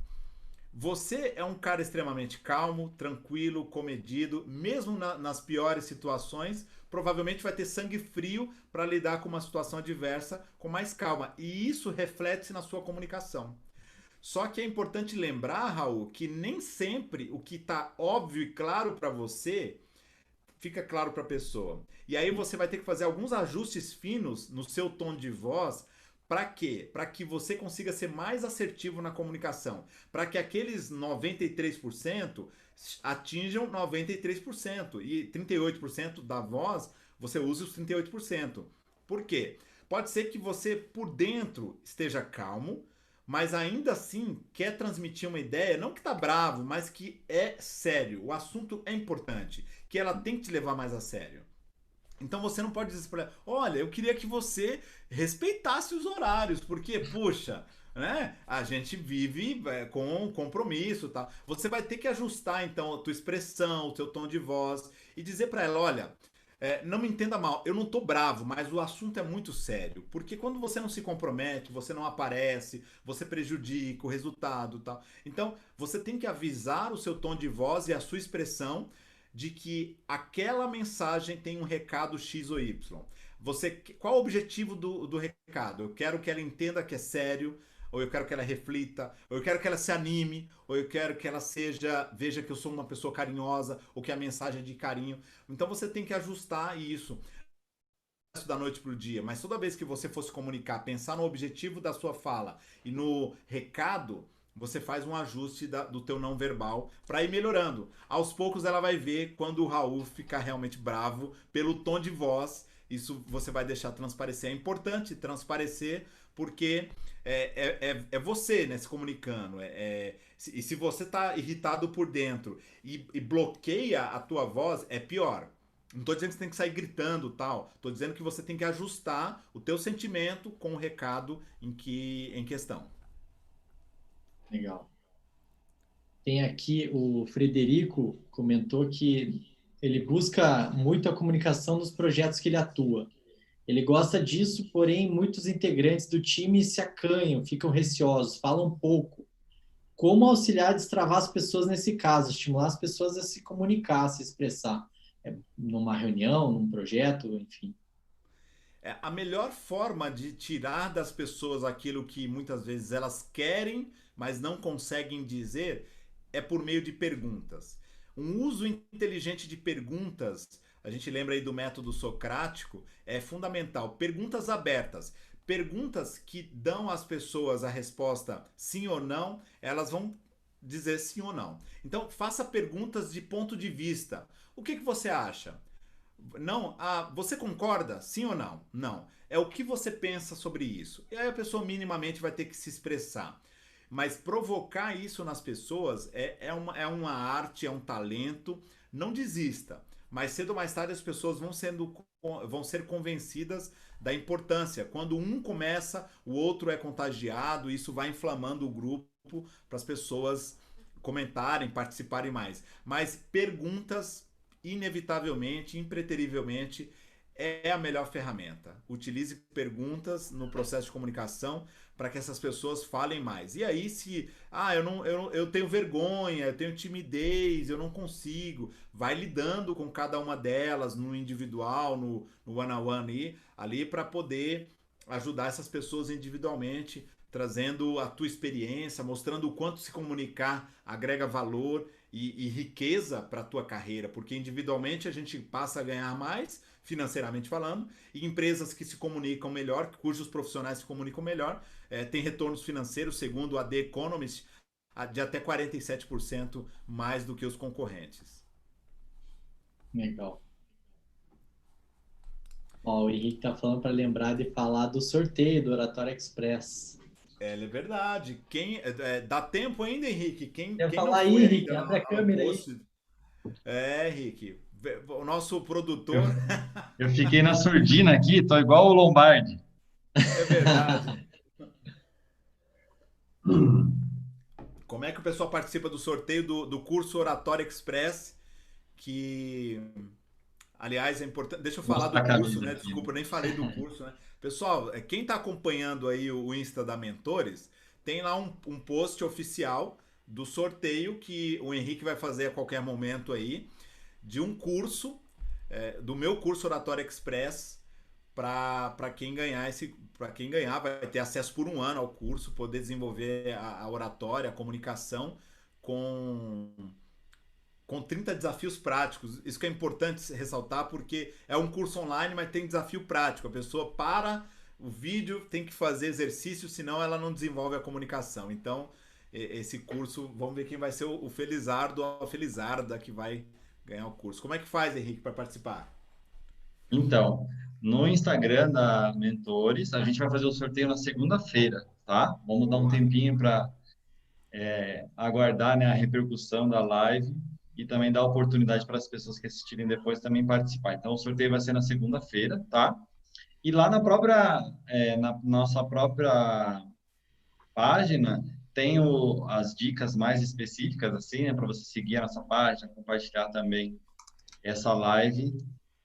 Você é um cara extremamente calmo, tranquilo, comedido, mesmo nas piores situações, provavelmente vai ter sangue frio para lidar com uma situação adversa com mais calma. E isso reflete-se na sua comunicação. Só que é importante lembrar, Raul, que nem sempre o que está óbvio e claro para você fica claro para a pessoa. E aí você vai ter que fazer alguns ajustes finos no seu tom de voz. Para quê? Para que você consiga ser mais assertivo na comunicação. Para que aqueles 93% atinjam 93%. E 38% da voz você use os 38%. Por quê? Pode ser que você por dentro esteja calmo, mas ainda assim quer transmitir uma ideia, não que tá bravo, mas que é sério. O assunto é importante, que ela tem que te levar mais a sério. Então você não pode dizer para ela, olha, eu queria que você respeitasse os horários, porque, puxa, né? A gente vive com um compromisso, tá? Você vai ter que ajustar então a tua expressão, o teu tom de voz e dizer para ela, olha, não me entenda mal, eu não tô bravo, mas o assunto é muito sério. Porque quando você não se compromete, você não aparece, você prejudica o resultado, tal. Então, você tem que avisar o seu tom de voz e a sua expressão de que aquela mensagem tem um recado X ou Y. Qual o objetivo do recado? Eu quero que ela entenda que é sério, ou eu quero que ela reflita, ou eu quero que ela se anime, ou eu quero que ela veja que eu sou uma pessoa carinhosa, ou que a mensagem é de carinho. Então você tem que ajustar isso da noite para o dia, mas toda vez que você fosse comunicar, pensar no objetivo da sua fala e no recado, você faz um ajuste do teu não verbal para ir melhorando. Aos poucos ela vai ver quando o Raul ficar realmente bravo pelo tom de voz. Isso você vai deixar transparecer. É importante transparecer porque é você, né, se comunicando. E se você está irritado por dentro e bloqueia a tua voz, é pior. Não tô dizendo que você tem que sair gritando tal. Tô dizendo que você tem que ajustar o teu sentimento com o recado em questão. Legal. Tem aqui o Frederico comentou que ele busca muito a comunicação nos projetos que ele atua. Ele gosta disso, porém muitos integrantes do time se acanham, ficam receosos, falam pouco. Como auxiliar a destravar as pessoas nesse caso, estimular as pessoas a se comunicar, a se expressar, numa reunião, num projeto, enfim. A melhor forma de tirar das pessoas aquilo que muitas vezes elas querem mas não conseguem dizer, é por meio de perguntas. Um uso inteligente de perguntas, a gente lembra aí do método socrático, é fundamental. Perguntas abertas. Perguntas que dão às pessoas a resposta sim ou não, elas vão dizer sim ou não. Então, faça perguntas de ponto de vista. O que você acha? Não, você concorda? Sim ou não? Não. É o que você pensa sobre isso. E aí a pessoa minimamente vai ter que se expressar. Mas provocar isso nas pessoas é uma arte, é um talento. Não desista. Mais cedo ou mais tarde as pessoas vão ser convencidas da importância. Quando um começa, o outro é contagiado, isso vai inflamando o grupo para as pessoas comentarem, participarem mais. Mas perguntas, inevitavelmente, impreterivelmente, é a melhor ferramenta. Utilize perguntas no processo de comunicação para que essas pessoas falem mais. E aí, se eu tenho vergonha, eu tenho timidez, eu não consigo, vai lidando com cada uma delas no individual, no one-on-one ali para poder ajudar essas pessoas individualmente, trazendo a tua experiência, mostrando o quanto se comunicar agrega valor e riqueza para a tua carreira, porque individualmente a gente passa a ganhar mais, financeiramente falando, e empresas que se comunicam melhor, cujos profissionais se comunicam melhor, têm retornos financeiros, segundo a The Economist, de até 47% mais do que os concorrentes. Legal. Ó, o Henrique tá falando para lembrar de falar do sorteio do Oratório Express. É verdade. Dá tempo ainda, Henrique? Quer Quem não falar aí, foi Henrique? ainda Abre a ao câmera aí. post. Henrique. O nosso Eu, produtor. eu fiquei na surdina aqui, tô igual o Lombardi. É verdade. Como é que o pessoal participa do sorteio do curso Oratória Express? Que, aliás, é importante. Deixa eu Vou falar mostrar do a curso, camisa né? aqui. Desculpa, eu nem falei do curso, né? Pessoal, quem está acompanhando aí o Insta da Mentores, tem lá um post oficial do sorteio que o Henrique vai fazer a qualquer momento aí, de um curso, do meu curso Oratória Express, para quem ganhar para quem ganhar vai ter acesso por um ano ao curso, poder desenvolver a oratória, a comunicação com 30 desafios práticos. Isso que é importante ressaltar, porque é um curso online, mas tem desafio prático. A pessoa para o vídeo, tem que fazer exercício, senão ela não desenvolve a comunicação. Então, esse curso, vamos ver quem vai ser o Felizardo ou a Felizarda que vai ganhar o curso. Como é que faz, Henrique, para participar? Então, no Instagram da Mentores, a gente vai fazer o sorteio na segunda-feira, tá? Vamos dar um Boa. tempinho para aguardar, né, a repercussão da live e também dar oportunidade para as pessoas que assistirem depois também participar. Então, o sorteio vai ser na segunda-feira, tá? E lá na nossa própria página, tem as dicas mais específicas, assim, né, para você seguir a nossa página, compartilhar também essa live.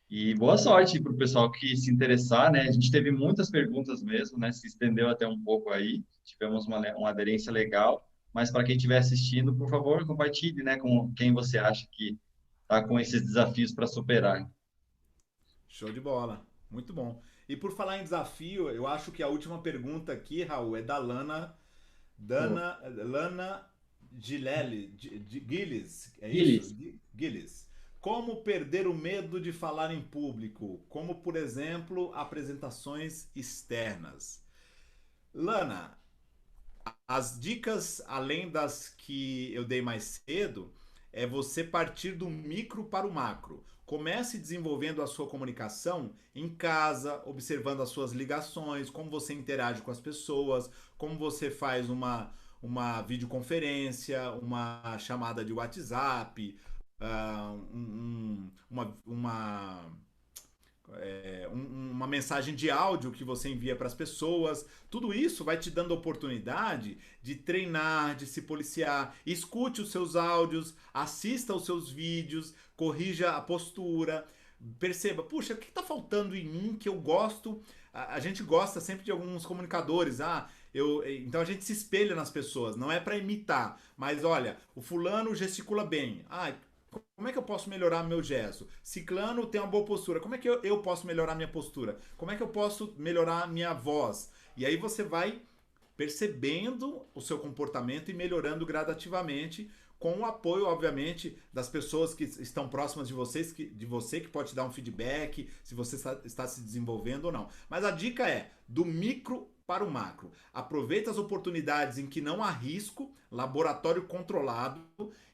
E boa sorte para o pessoal que se interessar, né? A gente teve muitas perguntas mesmo, né? Se estendeu até um pouco aí, tivemos uma aderência legal. Mas para quem estiver assistindo, por favor, compartilhe, né, com quem você acha que está com esses desafios para superar. Show de bola. Muito bom. E por falar em desafio, eu acho que a última pergunta aqui, Raul, é da Pô, Lana Gilles. É isso? Gilles, Gilles. Como perder o medo de falar em público? Como, por exemplo, apresentações externas. Lana, as dicas, além das que eu dei mais cedo, é você partir do micro para o macro. Comece desenvolvendo a sua comunicação em casa, observando as suas ligações, como você interage com as pessoas, como você faz uma videoconferência, uma chamada de WhatsApp, uma mensagem de áudio que você envia para as pessoas. Tudo isso vai te dando oportunidade de treinar, de se policiar. Escute os seus áudios, assista os seus vídeos, corrija a postura. Perceba, puxa, o que está faltando em mim que eu gosto? A gente gosta sempre de alguns comunicadores. Então a gente se espelha nas pessoas, não é para imitar, mas olha, o fulano gesticula bem. Como é que eu posso melhorar meu gesto? Ciclano tem uma boa postura. Como é que eu posso melhorar minha postura? Como é que eu posso melhorar minha voz? E aí você vai percebendo o seu comportamento e melhorando gradativamente, com o apoio, obviamente, das pessoas que estão próximas de vocês, de você, que pode te dar um feedback, se você está se desenvolvendo ou não. Mas a dica é, do micro para o macro. Aproveita as oportunidades em que não há risco, laboratório controlado,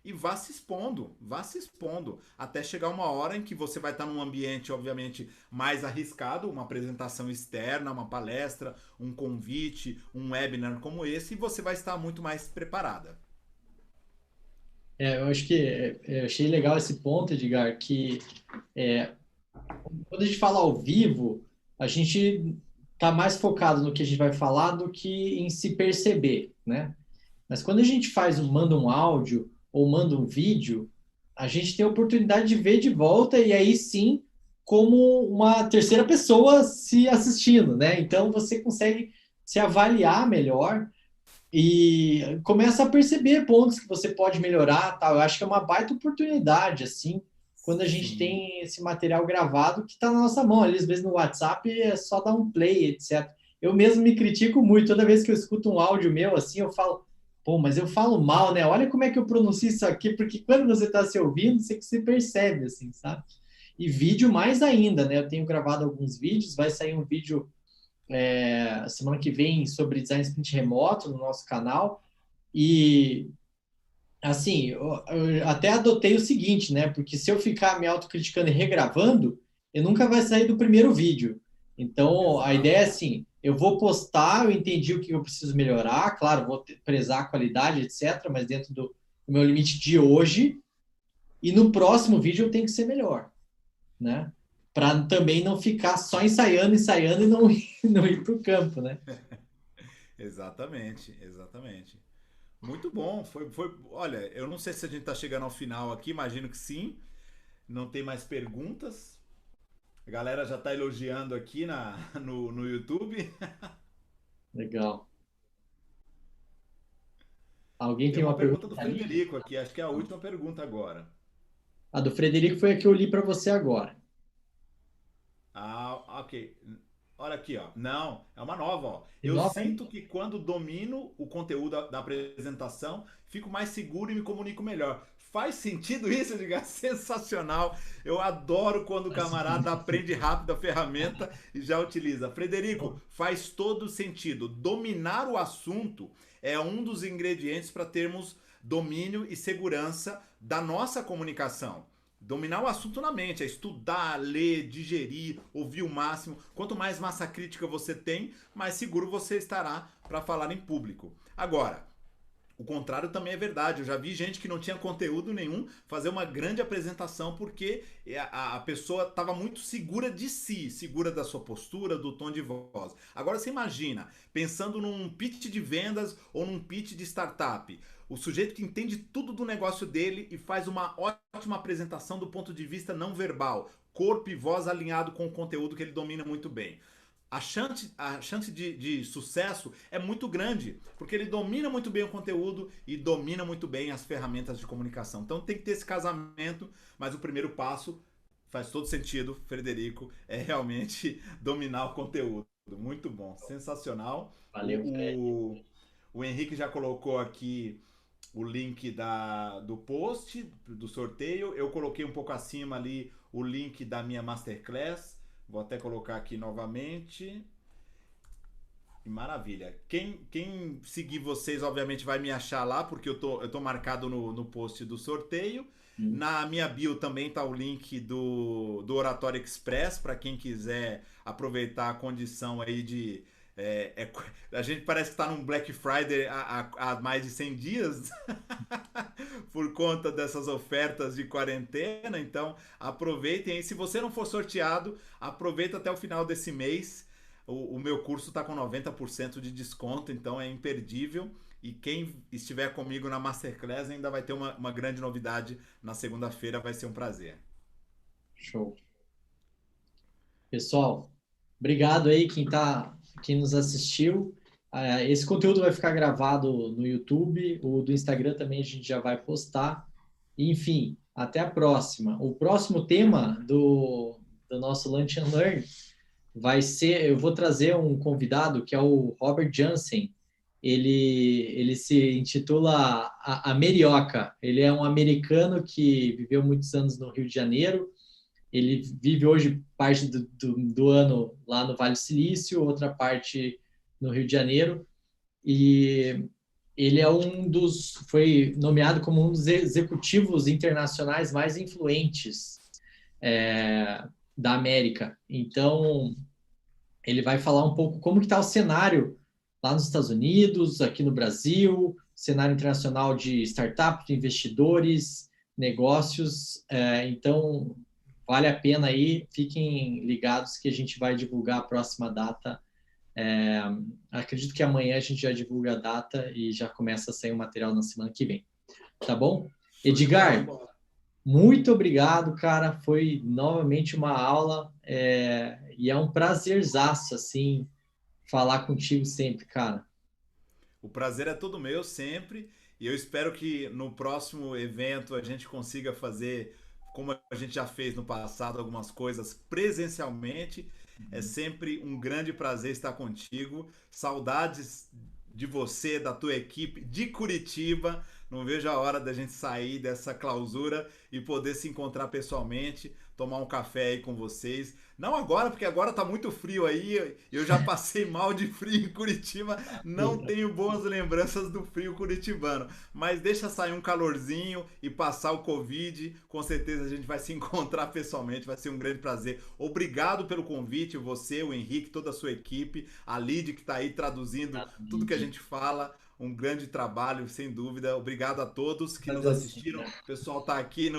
e vá se expondo, até chegar uma hora em que você vai estar num ambiente, obviamente, mais arriscado, uma apresentação externa, uma palestra, um convite, um webinar como esse, e você vai estar muito mais preparada. Eu acho que eu achei legal esse ponto, Edgar, que quando a gente fala ao vivo, a gente está mais focado no que a gente vai falar do que em se perceber, né? Mas quando a gente manda um áudio ou manda um vídeo, a gente tem a oportunidade de ver de volta e aí sim, como uma terceira pessoa se assistindo, né? Então você consegue se avaliar melhor e começa a perceber pontos que você pode melhorar, tal. Eu acho que é uma baita oportunidade, assim, quando a gente tem esse material gravado que está na nossa mão. Ali, às vezes no WhatsApp é só dar um play, etc. Eu mesmo me critico muito. Toda vez que eu escuto um áudio meu, assim, eu falo, pô, mas eu falo mal, né? Olha como é que eu pronuncio isso aqui, porque quando você está se ouvindo, você percebe, assim, sabe? E vídeo mais ainda, né? Eu tenho gravado alguns vídeos, vai sair um vídeo semana que vem sobre design sprint remoto no nosso canal. E, assim, eu até adotei o seguinte, né? Porque se eu ficar me autocriticando e regravando, eu nunca vai sair do primeiro vídeo. Então, a ideia é assim, eu vou postar, eu entendi o que eu preciso melhorar, claro, vou prezar a qualidade, etc., mas dentro do meu limite de hoje, e no próximo vídeo eu tenho que ser melhor, né? Para também não ficar só ensaiando e não ir para o campo, né? Exatamente. Muito bom. Olha, eu não sei se a gente está chegando ao final aqui, imagino que sim. Não tem mais perguntas. A galera já está elogiando aqui no YouTube. Legal. Alguém Tem tem uma uma pergunta pergunta do ali? Frederico aqui, acho que é a última pergunta agora. A do Frederico foi a que eu li para você agora. Ah, ok. Olha aqui, ó. Não, é uma nova, ó. Que Eu nova, hein? sinto que quando domino o conteúdo da apresentação, fico mais seguro e me comunico melhor. Faz sentido isso, Edgar? Sensacional. Eu adoro quando o camarada aprende rápido a ferramenta e já utiliza. Frederico, faz todo sentido. Dominar o assunto é um dos ingredientes para termos domínio e segurança da nossa comunicação. Dominar o assunto na mente, é estudar, ler, digerir, ouvir o máximo. Quanto mais massa crítica você tem, mais seguro você estará para falar em público. Agora, o contrário também é verdade. Eu já vi gente que não tinha conteúdo nenhum fazer uma grande apresentação porque a pessoa estava muito segura de si, segura da sua postura, do tom de voz. Agora você imagina, pensando num pitch de vendas ou num pitch de startup. O sujeito que entende tudo do negócio dele e faz uma ótima apresentação do ponto de vista não verbal. Corpo e voz alinhado com o conteúdo que ele domina muito bem. A chance de sucesso é muito grande, porque ele domina muito bem o conteúdo e domina muito bem as ferramentas de comunicação. Então tem que ter esse casamento, mas o primeiro passo faz todo sentido, Frederico, é realmente dominar o conteúdo. Muito bom, sensacional. Valeu, O Henrique já colocou aqui o link do post, do sorteio. Eu coloquei um pouco acima ali o link da minha Masterclass. Vou até colocar aqui novamente. Maravilha. Quem seguir vocês, obviamente, vai me achar lá, porque eu tô marcado no post do sorteio. Na minha bio também tá o link do Oratório Express, para quem quiser aproveitar a condição aí de... a gente parece que está num Black Friday há mais de 100 dias por conta dessas ofertas de quarentena, então aproveitem aí. Se você não for sorteado, aproveita até o final desse mês. O meu curso está com 90% de desconto, então é imperdível. E quem estiver comigo na Masterclass ainda vai ter uma grande novidade na segunda-feira, vai ser um prazer. Show. Pessoal, obrigado aí quem nos assistiu. Esse conteúdo vai ficar gravado no YouTube, o do Instagram também a gente já vai postar. Enfim, até a próxima. O próximo tema do nosso Lunch and Learn vai ser, eu vou trazer um convidado que é o Robert Jansen. ele se intitula a Merioca. Ele é um americano que viveu muitos anos no Rio de Janeiro. Ele vive hoje parte do ano lá no Vale do Silício, outra parte no Rio de Janeiro. E ele é foi nomeado como um dos executivos internacionais mais influentes da América. Então, ele vai falar um pouco como que está o cenário lá nos Estados Unidos, aqui no Brasil, cenário internacional de startups, de investidores, negócios. Então, vale a pena aí, fiquem ligados que a gente vai divulgar a próxima data. Acredito que amanhã a gente já divulga a data e já começa a sair o material na semana que vem. Tá bom? Edgar, muito obrigado, cara. Foi novamente uma aula e é um prazerzaço, assim, falar contigo sempre, cara. O prazer é todo meu, sempre. E eu espero que no próximo evento a gente consiga fazer, como a gente já fez no passado, algumas coisas presencialmente. É sempre um grande prazer estar contigo. Saudades de você, da tua equipe, de Curitiba. Não vejo a hora da gente sair dessa clausura e poder se encontrar pessoalmente, tomar um café aí com vocês. Não agora, porque agora tá muito frio aí. Eu já passei mal de frio em Curitiba. Não tenho boas lembranças do frio curitibano. Mas deixa sair um calorzinho e passar o Covid. Com certeza a gente vai se encontrar pessoalmente. Vai ser um grande prazer. Obrigado pelo convite, você, o Henrique, toda a sua equipe. A Lid, que tá aí traduzindo tudo que a gente fala. Um grande trabalho, sem dúvida. Obrigado a todos que nos assistiram. O pessoal tá aqui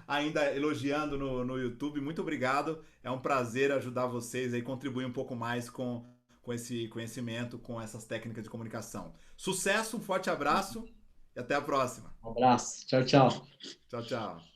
ainda elogiando no YouTube. Muito obrigado. É um prazer ajudar vocês aí, contribuir um pouco mais com esse conhecimento, com essas técnicas de comunicação. Sucesso, um forte abraço e até a próxima. Um abraço. Tchau, tchau. Tchau, tchau.